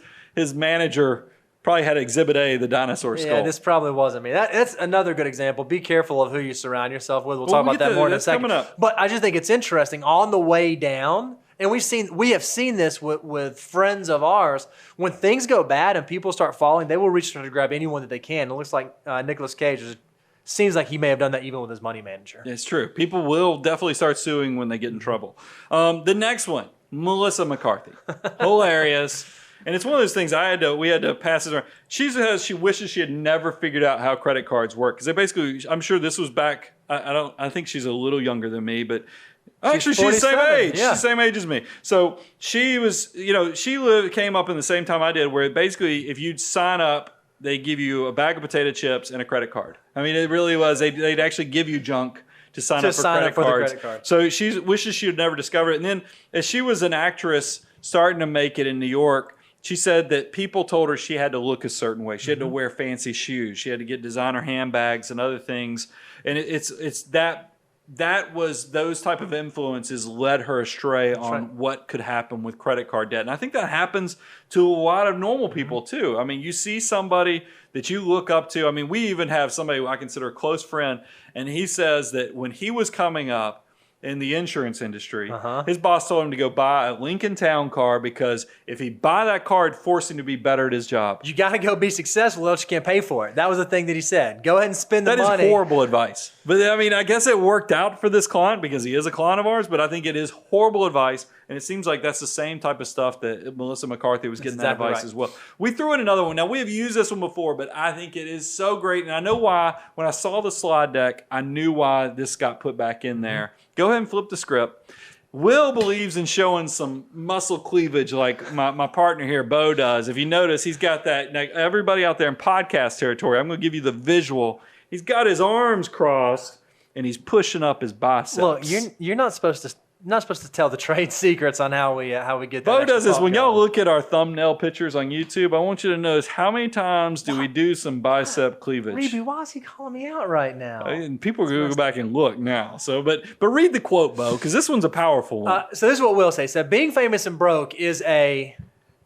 S1: manager probably had Exhibit A, the dinosaur skull.
S3: Yeah, this probably wasn't me. That's another good example. Be careful of who you surround yourself with. We'll talk about that more in a second.
S1: Coming up.
S3: But I just think it's interesting. On the way down, and we have seen this with friends of ours, when things go bad and people start falling, they will reach to grab anyone that they can. It looks like Nicolas Cage seems like he may have done that even with his money manager.
S1: It's true. People will definitely start suing when they get in trouble. The next one, Melissa McCarthy. Hilarious. And it's one of those things we had to pass it around. She says she wishes she had never figured out how credit cards work. Because they basically, I'm sure this was back, I think she's a little younger than me, but actually, she's the same age.
S3: Yeah.
S1: She's the same age as me. So she was, came up in the same time I did, where basically if you'd sign up, they give you a bag of potato chips and a credit card. I mean, it really was. They'd actually give you junk to sign up for credit cards.
S3: The credit card.
S1: So she wishes she had never discovered it. And then as she was an actress starting to make it in New York, she said that people told her she had to look a certain way. She had to wear fancy shoes. She had to get designer handbags and other things. And it's that was those type of influences led her astray on what could happen with credit card debt. And I think that happens to a lot of normal people too. I mean, you see somebody that you look up to. I mean, we even have somebody who I consider a close friend, and he says that when he was coming up, in the insurance industry. His boss told him to go buy a Lincoln Town car because if he buy that car, it'd force him to be better at his job.
S3: You got to go be successful, else you can't pay for it. That was the thing that he said. Go ahead and spend the money.
S1: That is horrible advice. But I mean, I guess it worked out for this client because he is a client of ours, but I think it is horrible advice. And it seems like that's the same type of stuff that Melissa McCarthy was getting that advice as well. We threw in another one. Now, we have used this one before, but I think it is so great. And I know why. When I saw the slide deck, I knew why this got put back in there. Go ahead and flip the script. Will believes in showing some muscle cleavage like my partner here, Bo, does. If you notice, he's got that. Now, everybody out there in podcast territory, I'm going to give you the visual. He's got his arms crossed, and he's pushing up his biceps.
S3: Look, you're not supposed to tell the trade secrets on how we get that.
S1: Bo does this. When y'all look at our thumbnail pictures on YouTube, I want you to notice how many times do we do some bicep cleavage.
S3: Reby, why is he calling me out right now?
S1: And people are going to go back and look now. So, but read the quote, Bo, because this one's a powerful one.
S3: So this is what Will says. So being famous and broke is a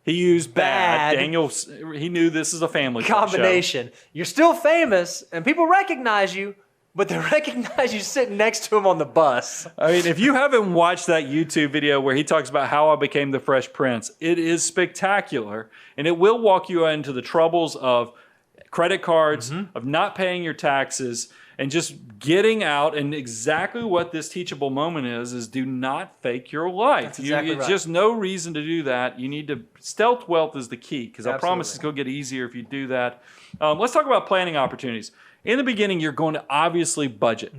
S1: he used bad. Daniel, he knew this is a family
S3: combination.
S1: Show.
S3: You're still famous, and people recognize you, but they recognize you sitting next to him on the bus.
S1: I mean, if you haven't watched that YouTube video where he talks about how I became the Fresh Prince, it is spectacular. And it will walk you into the troubles of credit cards, of not paying your taxes, and just getting out. And exactly what this teachable moment is do not fake your life.
S3: That's exactly right.
S1: Just no reason to do that. You need to, stealth wealth is the key, because I promise it's going to get easier if you do that. Let's talk about planning opportunities. In the beginning, you're going to obviously budget.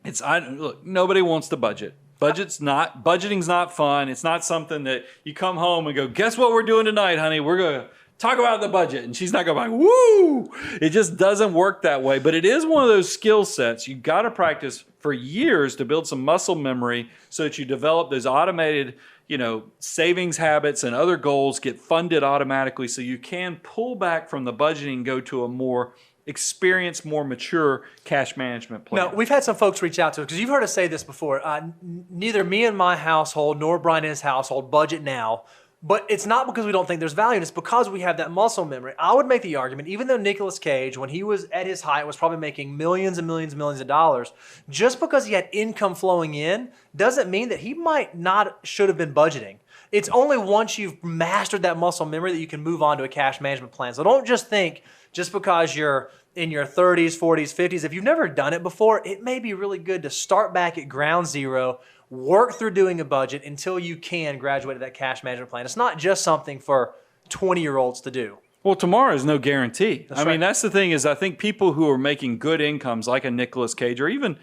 S1: Look, nobody wants to budget. Budgeting's not fun. It's not something that you come home and go, guess what we're doing tonight, honey? We're going to talk about the budget. And she's not going to be like, woo! It just doesn't work that way. But it is one of those skill sets you got to practice for years to build some muscle memory so that you develop those automated, savings habits and other goals get funded automatically so you can pull back from the budgeting and go to a more experienced, more mature cash management plan.
S3: Now, we've had some folks reach out to us because you've heard us say this before. Neither me and my household nor Brian and his household budget now, but it's not because we don't think there's value. It's because we have that muscle memory. I would make the argument, even though Nicolas Cage, when he was at his height, was probably making millions and millions and millions of dollars, just because he had income flowing in doesn't mean that he should have been budgeting. It's only once you've mastered that muscle memory that you can move on to a cash management plan. So don't just think just because you're in your 30s, 40s, 50s, if you've never done it before, it may be really good to start back at ground zero, work through doing a budget until you can graduate to that cash management plan. It's not just something for 20-year-olds to do.
S1: Well, tomorrow is no guarantee.
S3: That's right.
S1: mean, that's the thing is I think people who are making good incomes like a Nicolas Cage or even,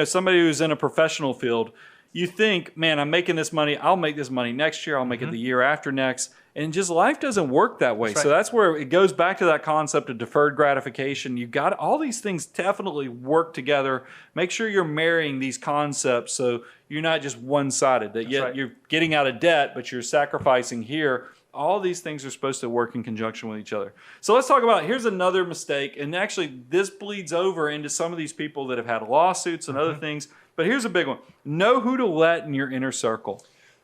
S1: somebody who's in a professional field, you think, man, I'm making this money. I'll make this money next year. I'll make it the year after next. And just life doesn't work that way. So that's where it goes back to that concept of deferred gratification. You got all these things definitely work together. Make sure you're marrying these concepts so you're not just one-sided. You're getting out of debt, but you're sacrificing here. All these things are supposed to work in conjunction with each other. So let's talk about, here's another mistake. And actually, this bleeds over into some of these people that have had lawsuits and other things. But here's a big one. Know who to let in your inner circle.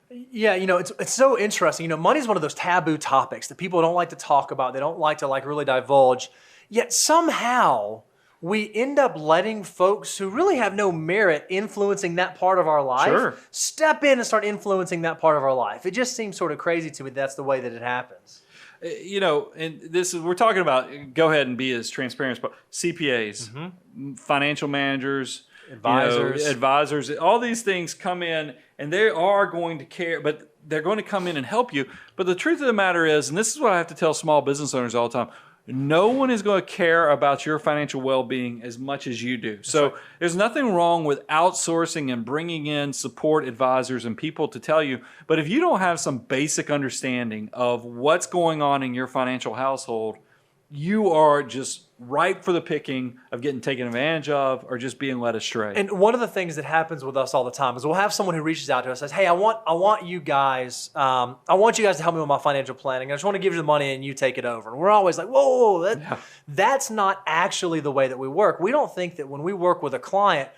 S3: Yeah, it's so interesting. Money is one of those taboo topics that people don't like to talk about. They don't like to really divulge. Yet somehow we end up letting folks who really have no merit influencing that part of our life step in and start influencing that part of our life. It just seems sort of crazy to me that's the way that it happens.
S1: And this is, we're talking about, go ahead and be as transparent as possible. CPAs, financial managers, advisors, all these things come in and they are going to care, but they're going to come in and help you. But the truth of the matter is, and this is what I have to tell small business owners all the time, no one is going to care about your financial well-being as much as you do. So there's nothing wrong with outsourcing and bringing in support advisors and people to tell you. But if you don't have some basic understanding of what's going on in your financial household, you are just ripe for the picking of getting taken advantage of or just being led astray.
S3: And one of the things that happens with us all the time is we'll have someone who reaches out to us and says, hey, I want you guys to help me with my financial planning. I just want to give you the money and you take it over. And we're always like, whoa, that's not actually the way that we work. We don't think that when we work with a client,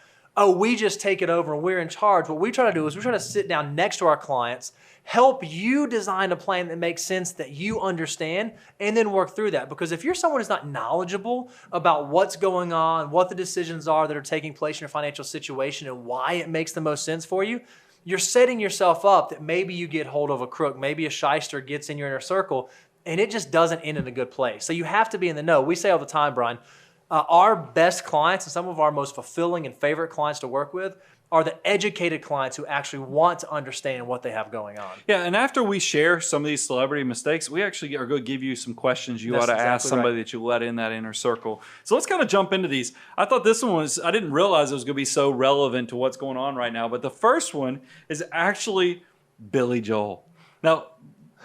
S3: we just take it over and we're in charge. What we try to do is we try to sit down next to our clients, help you design a plan that makes sense, that you understand, and then work through that. Because if you're someone who's not knowledgeable about what's going on, what the decisions are that are taking place in your financial situation and why it makes the most sense for you, you're setting yourself up that maybe you get hold of a crook, maybe a shyster gets in your inner circle, and it just doesn't end in a good place. So you have to be in the know. We say all the time, Brian, our best clients and some of our most fulfilling and favorite clients to work with are the educated clients who actually want to understand what they have going on.
S1: Yeah, and after we share some of these celebrity mistakes, we actually are going to give you some questions you ought to ask somebody that you let in that inner circle. So let's kind of jump into these. I thought this one was, I didn't realize it was going to be so relevant to what's going on right now, but the first one is actually Billy Joel. Now,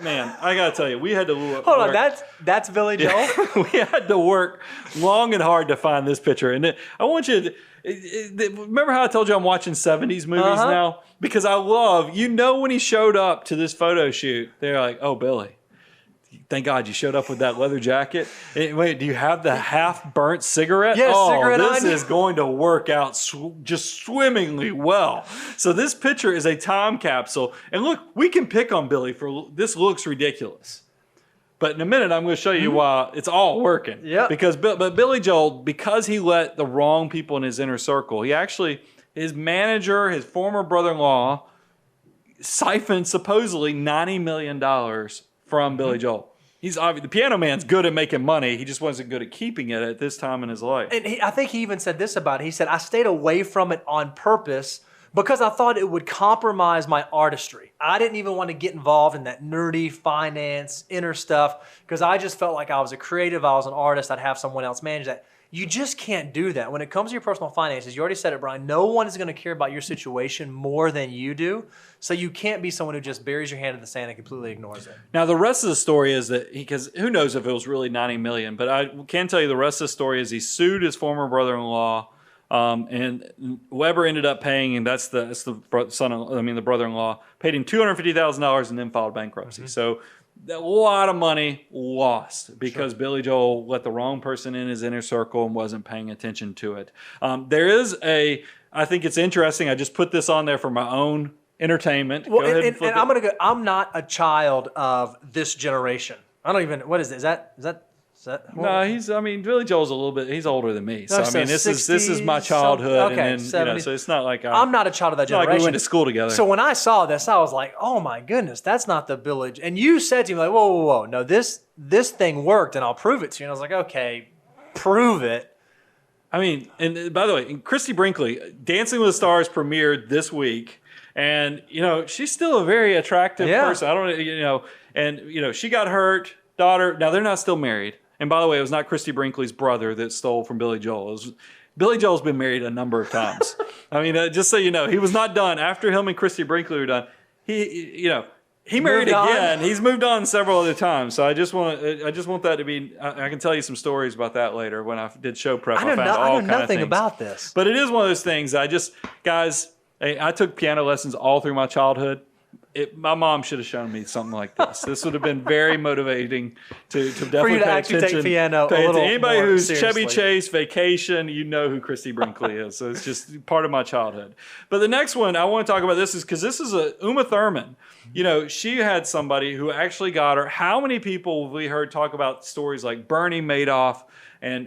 S1: man, I got to tell you, we had to work.
S3: Hold on, that's Billy Joel?
S1: We had to work long and hard to find this picture. And I want you to, remember how I told you I'm watching 70s movies now? Because I love, when he showed up to this photo shoot, they're like, oh, Billy, thank God you showed up with that leather jacket. Wait, do you have the half-burnt cigarette?
S3: Yes, cigarette on.
S1: This is going to work out just swimmingly well. So this picture is a time capsule. And look, we can pick on Billy for this looks ridiculous. But in a minute, I'm going to show you why it's all working.
S3: Yeah.
S1: But Billy Joel, because he let the wrong people in his inner circle, his manager, his former brother-in-law, siphoned supposedly $90 million from Billy Joel. The piano man's good at making money. He just wasn't good at keeping it at this time in his life.
S3: And I think he even said this about it. He said, I stayed away from it on purpose because I thought it would compromise my artistry. I didn't even want to get involved in that nerdy finance, inner stuff, because I just felt like I was a creative, I was an artist, I'd have someone else manage that. You just can't do that. When it comes to your personal finances, you already said it, Brian, no one is going to care about your situation more than you do. So you can't be someone who just buries your hand in the sand and completely ignores it.
S1: Now, the rest of the story is that because who knows if it was really $90 million, but I can tell you the rest of the story is he sued his former brother-in-law, and Weber ended up paying, and that's the brother-in-law, paid him $250,000 and then filed bankruptcy. So a lot of money lost because Billy Joel let the wrong person in his inner circle and wasn't paying attention to it. I think it's interesting. I just put this on there for my own entertainment.
S3: Well, and I'm going to go, I'm not a child of this generation. I don't even, what is it? Is that
S1: no, Billy Joel's a little bit, he's older than me. So, this is my childhood.
S3: Okay,
S1: and then, so it's not like
S3: I'm not a child of that generation.
S1: Like we went to school together.
S3: So when I saw this, I was like, oh my goodness, that's not the Billy. And you said to me like, whoa. No, this thing worked and I'll prove it to you. And I was like, okay, prove it.
S1: And by the way, Christy Brinkley, Dancing with the Stars premiered this week. And, she's still a very attractive person. I don't, she got hurt, daughter. Now, they're not still married. And by the way, it was not Christy Brinkley's brother that stole from Billy Joel. Billy Joel's been married a number of times. Just so you know, he was not done. After him and Christy Brinkley were done, he married again. He's moved on several other times. So I just want that to be. I can tell you some stories about that later when I did show prep. I
S3: know nothing about this.
S1: But it is one of those things. I took piano lessons all through my childhood. My mom should have shown me something like this. This would have been very motivating to definitely
S3: for you to
S1: pay
S3: actually
S1: attention.
S3: take piano a little
S1: anybody
S3: more
S1: who's
S3: seriously.
S1: Chevy Chase, Vacation, you know who Christy Brinkley is. So it's just part of my childhood. But the next one I want to talk about this is because this is Uma Thurman. She had somebody who actually got her. How many people have we heard talk about stories like Bernie Madoff and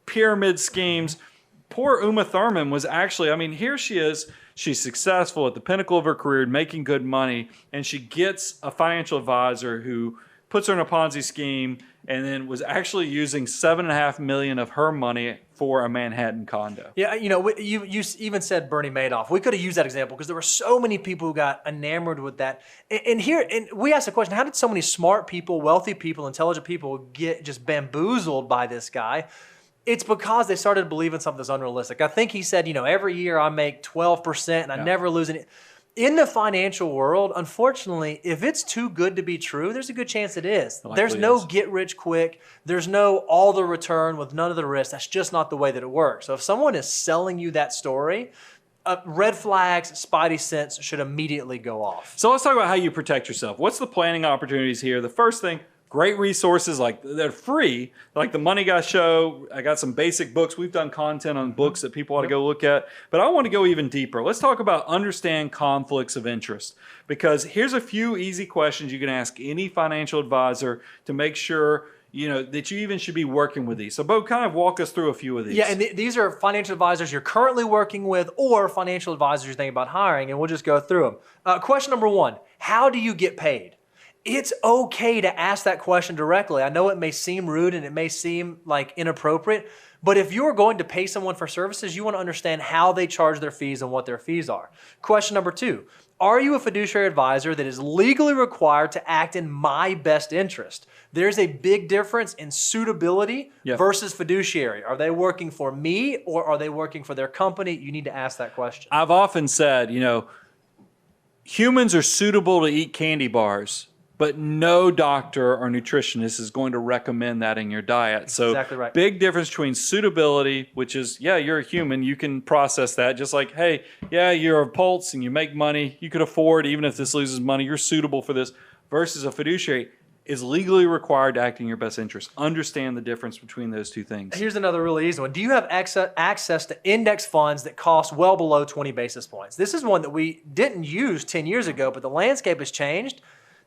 S1: pyramid schemes? Poor Uma Thurman was actually. Here she is. She's successful at the pinnacle of her career, making good money, and she gets a financial advisor who puts her in a Ponzi scheme and then was actually using $7.5 million of her money for a Manhattan condo.
S3: Yeah, you even said Bernie Madoff. We could have used that example because there were so many people who got enamored with that. And we asked the question, how did so many smart people, wealthy people, intelligent people get just bamboozled by this guy? It's because they started believing something that's unrealistic. I think he said, every year I make 12% and I never lose any. In the financial world, unfortunately, if it's too good to be true, there's a good chance it is. There's no get rich quick. There's no all the return with none of the risk. That's just not the way that it works. So if someone is selling you that story, red flags, spidey sense should immediately go off.
S1: So let's talk about how you protect yourself. What's the planning opportunities here? The first thing, great resources, like they're free, like the Money Guy Show. I got some basic books. We've done content on books that people ought to go look at. But I want to go even deeper. Let's talk about understand conflicts of interest. Because here's a few easy questions you can ask any financial advisor to make sure that you even should be working with these. So Bo, kind of walk us through a few of these.
S3: Yeah, and these are financial advisors you're currently working with or financial advisors you're thinking about hiring, and we'll just go through them. Question number 1, how do you get paid? It's okay to ask that question directly. I know it may seem rude and it may seem like inappropriate, but if you're going to pay someone for services, you want to understand how they charge their fees and what their fees are. Question number 2, are you a fiduciary advisor that is legally required to act in my best interest? There's a big difference in suitability versus fiduciary. Are they working for me or are they working for their company? You need to ask that question.
S1: I've often said, humans are suitable to eat candy bars, but no doctor or nutritionist is going to recommend that in your diet.
S3: Exactly right.
S1: Big difference between suitability, which is, you're a human, you can process that. Just like, hey, you're a pulse and you make money, you could afford, even if this loses money, you're suitable for this, versus a fiduciary is legally required to act in your best interest. Understand the difference between those two things.
S3: Here's another really easy one. Do you have access to index funds that cost well below 20 basis points? This is one that we didn't use 10 years ago, but the landscape has changed.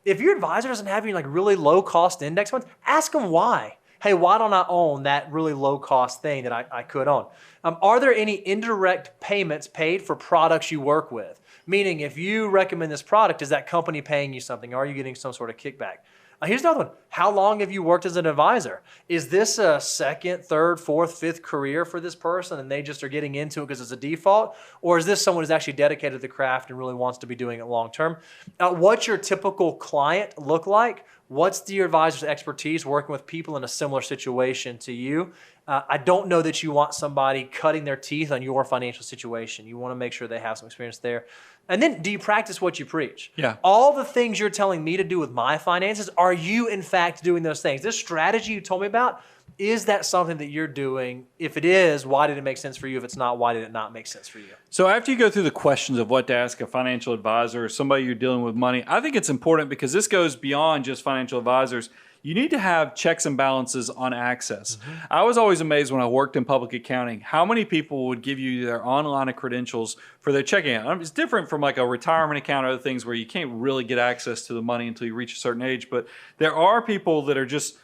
S3: If your advisor doesn't have any really low cost index funds, ask them why. Hey, why don't I own that really low cost thing that I could own? Are there any indirect payments paid for products you work with? Meaning, if you recommend this product, is that company paying you something? Are you getting some sort of kickback? Here's another one. How long have you worked as an advisor? Is this a second, third, fourth, fifth career for this person and they just are getting into it because it's a default? Or is this someone who's actually dedicated to the craft and really wants to be doing it long term? What's your typical client look like? What's your advisor's expertise working with people in a similar situation to you? I don't know that you want somebody cutting their teeth on your financial situation. You want to make sure they have some experience there. And then, do you practice what you preach?
S1: Yeah.
S3: All the things you're telling me to do with my finances, are you in fact doing those things? This strategy you told me about, is that something that you're doing? If it is, why did it make sense for you? If it's not, why did it not make sense for you?
S1: So after you go through the questions of what to ask a financial advisor or somebody you're dealing with money, I think it's important because this goes beyond just financial advisors. You need to have checks and balances on access. I was always amazed when I worked in public accounting how many people would give you their online credentials for their checking account. It's different from like a retirement account or other things where you can't really get access to the money until you reach a certain age. But there are people that are just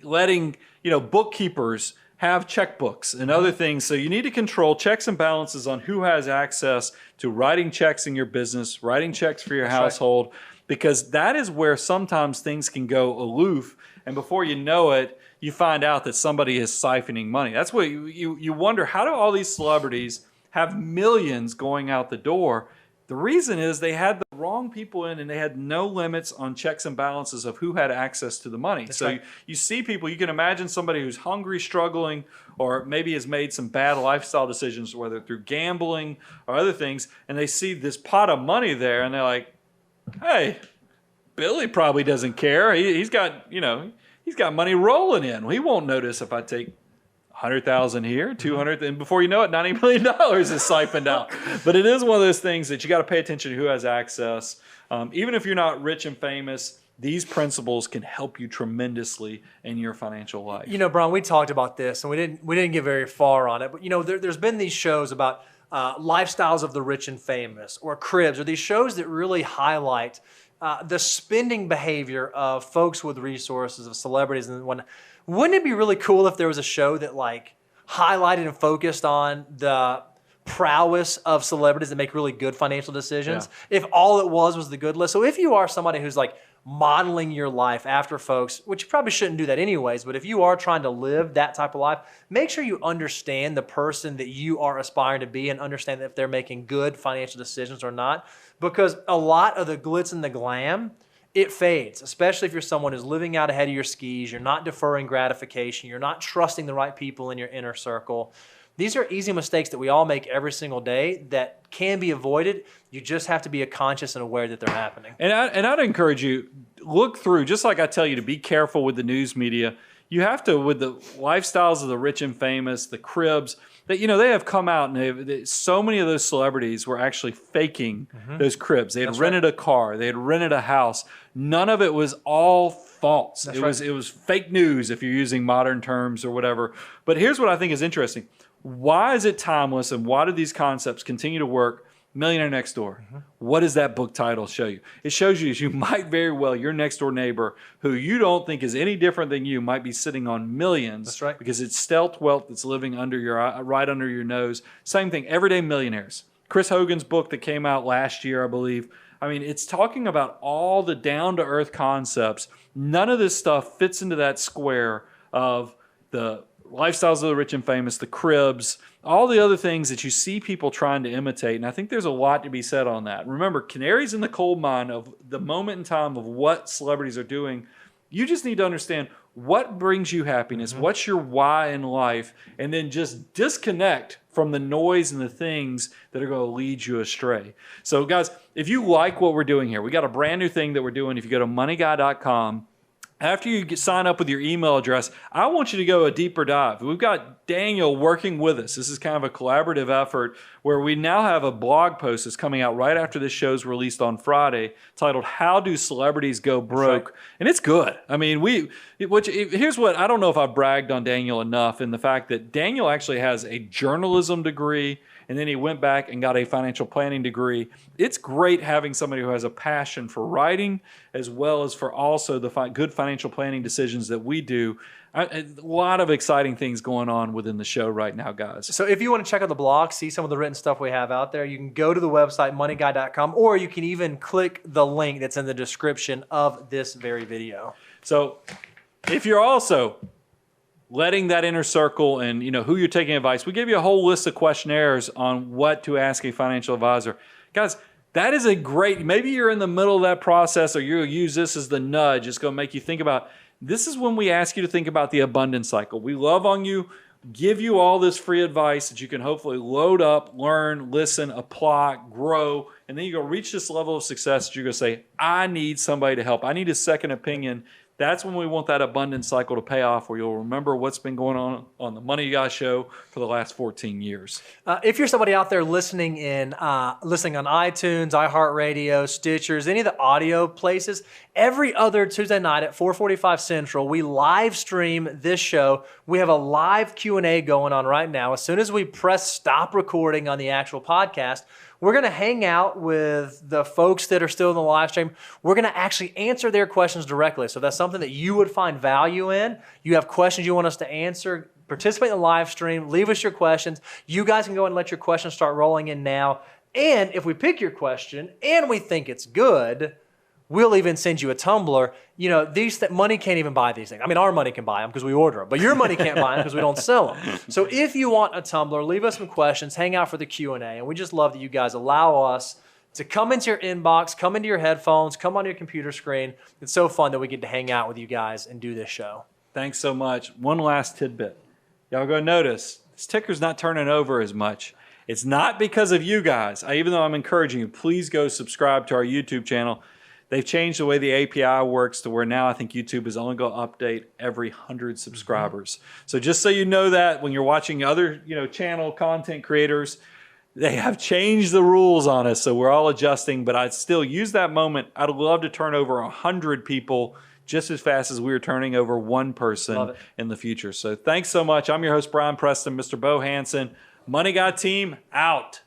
S1: letting bookkeepers have checkbooks and other things. So you need to control checks and balances on who has access to writing checks in your business, writing checks for your household. Right. Because that is where sometimes things can go aloof, and before you know it, you find out that somebody is siphoning money. That's what you wonder, how do all these celebrities have millions going out the door? The reason is they had the wrong people in and they had no limits on checks and balances of who had access to the money. That's so right. You see people, you can imagine somebody who's hungry, struggling, or maybe has made some bad lifestyle decisions, whether through gambling or other things, and they see this pot of money there and they're like, hey, Billy probably doesn't care. He's got money rolling in. He won't notice if I take 100,000 here, 200, and before you know it, $90 million is siphoned out. But it is one of those things that you got to pay attention to who has access. Even if you're not rich and famous, these principles can help you tremendously in your financial life.
S3: Brian, we talked about this, and we didn't get very far on it. But there's been these shows about lifestyles of the rich and famous, or Cribs, or these shows that really highlight the spending behavior of folks with resources, of celebrities. And wouldn't it be really cool if there was a show that highlighted and focused on the prowess of celebrities that make really good financial decisions? Yeah. If all it was the good list. So if you are somebody who's modeling your life after folks, which you probably shouldn't do that anyways, but if you are trying to live that type of life, make sure you understand the person that you are aspiring to be and understand if they're making good financial decisions or not. Because a lot of the glitz and the glam, it fades, especially if you're someone who's living out ahead of your skis, you're not deferring gratification, you're not trusting the right people in your inner circle. These are easy mistakes that we all make every single day that can be avoided. You just have to be conscious and aware that they're happening.
S1: And I'd encourage you, look through, just like I tell you to be careful with the news media, you have to, with the lifestyles of the rich and famous, the cribs, that they have come out and so many of those celebrities were actually faking those cribs. They had rented a car, they had rented a house. None of it was all false. It was fake news if you're using modern terms or whatever. But here's what I think is interesting. Why is it timeless and why do these concepts continue to work? Millionaire Next Door. What does that book title show you? It shows you might very well, your next door neighbor, who you don't think is any different than you, might be sitting on millions.
S3: That's right.
S1: Because it's stealth wealth that's living right under your nose. Same thing, Everyday Millionaires. Chris Hogan's book that came out last year, I believe. I mean, it's talking about all the down-to-earth concepts. None of this stuff fits into that square of the lifestyles of the rich and famous, the cribs, all the other things that you see people trying to imitate. And I think there's a lot to be said on that. Remember, canaries in the coal mine of the moment in time of what celebrities are doing. You just need to understand what brings you happiness, what's your why in life, and then just disconnect from the noise and the things that are going to lead you astray. So guys, if you like what we're doing here, we got a brand new thing that we're doing. If you go to moneyguy.com, after you sign up with your email address, I want you to go a deeper dive. We've got Daniel working with us. This is kind of a collaborative effort where we now have a blog post that's coming out right after this show's released on Friday titled, How Do Celebrities Go Broke? Right. And it's good. I mean, here's what, I don't know if I've bragged on Daniel enough in the fact that Daniel actually has a journalism degree and then he went back and got a financial planning degree. It's great having somebody who has a passion for writing as well as for also the good financial planning decisions that we do. A lot of exciting things going on within the show right now, guys.
S3: So if you want to check out the blog, see some of the written stuff we have out there, you can go to the website, moneyguy.com, or you can even click the link that's in the description of this very video.
S1: So if you're also letting that inner circle and who you're taking advice, we give you a whole list of questionnaires on what to ask a financial advisor. Guys, that is a great, maybe you're in the middle of that process or you'll use this as the nudge. It's going to make you think about, this is when we ask you to think about the abundance cycle. We love on you, give you all this free advice that you can hopefully load up, learn, listen, apply, grow, and then you're going to reach this level of success that you're going to say, I need somebody to help. I need a second opinion. That's when we want that abundance cycle to pay off, where you'll remember what's been going on the Money Guy Show for the last 14 years.
S3: If you're somebody out there listening on iTunes, iHeartRadio, Stitchers, any of the audio places, every other Tuesday night at 4:45 Central, we live stream this show. We have a live Q&A going on right now. As soon as we press stop recording on the actual podcast, we're going to hang out with the folks that are still in the live stream. We're going to actually answer their questions directly. So if that's something that you would find value in, you have questions you want us to answer, participate in the live stream, leave us your questions. You guys can go and let your questions start rolling in now. And if we pick your question and we think it's good, we'll even send you a tumbler. Money can't even buy these things. I mean, our money can buy them because we order them, but your money can't buy them because we don't sell them. So if you want a tumbler, leave us some questions, hang out for the Q&A, and we just love that you guys allow us to come into your inbox, come into your headphones, come on your computer screen. It's so fun that we get to hang out with you guys and do this show.
S1: Thanks so much. One last tidbit. Y'all go notice, this ticker's not turning over as much. It's not because of you guys. Even though I'm encouraging you, please go subscribe to our YouTube channel. They've changed the way the API works to where now I think YouTube is only going to update every 100 subscribers. So just so you know that when you're watching other channel content creators, they have changed the rules on us. So we're all adjusting, but I'd still use that moment. I'd love to turn over 100 people just as fast as we were turning over one person in the future. So thanks so much. I'm your host, Brian Preston, Mr. Bo Hansen. Money Guy team out.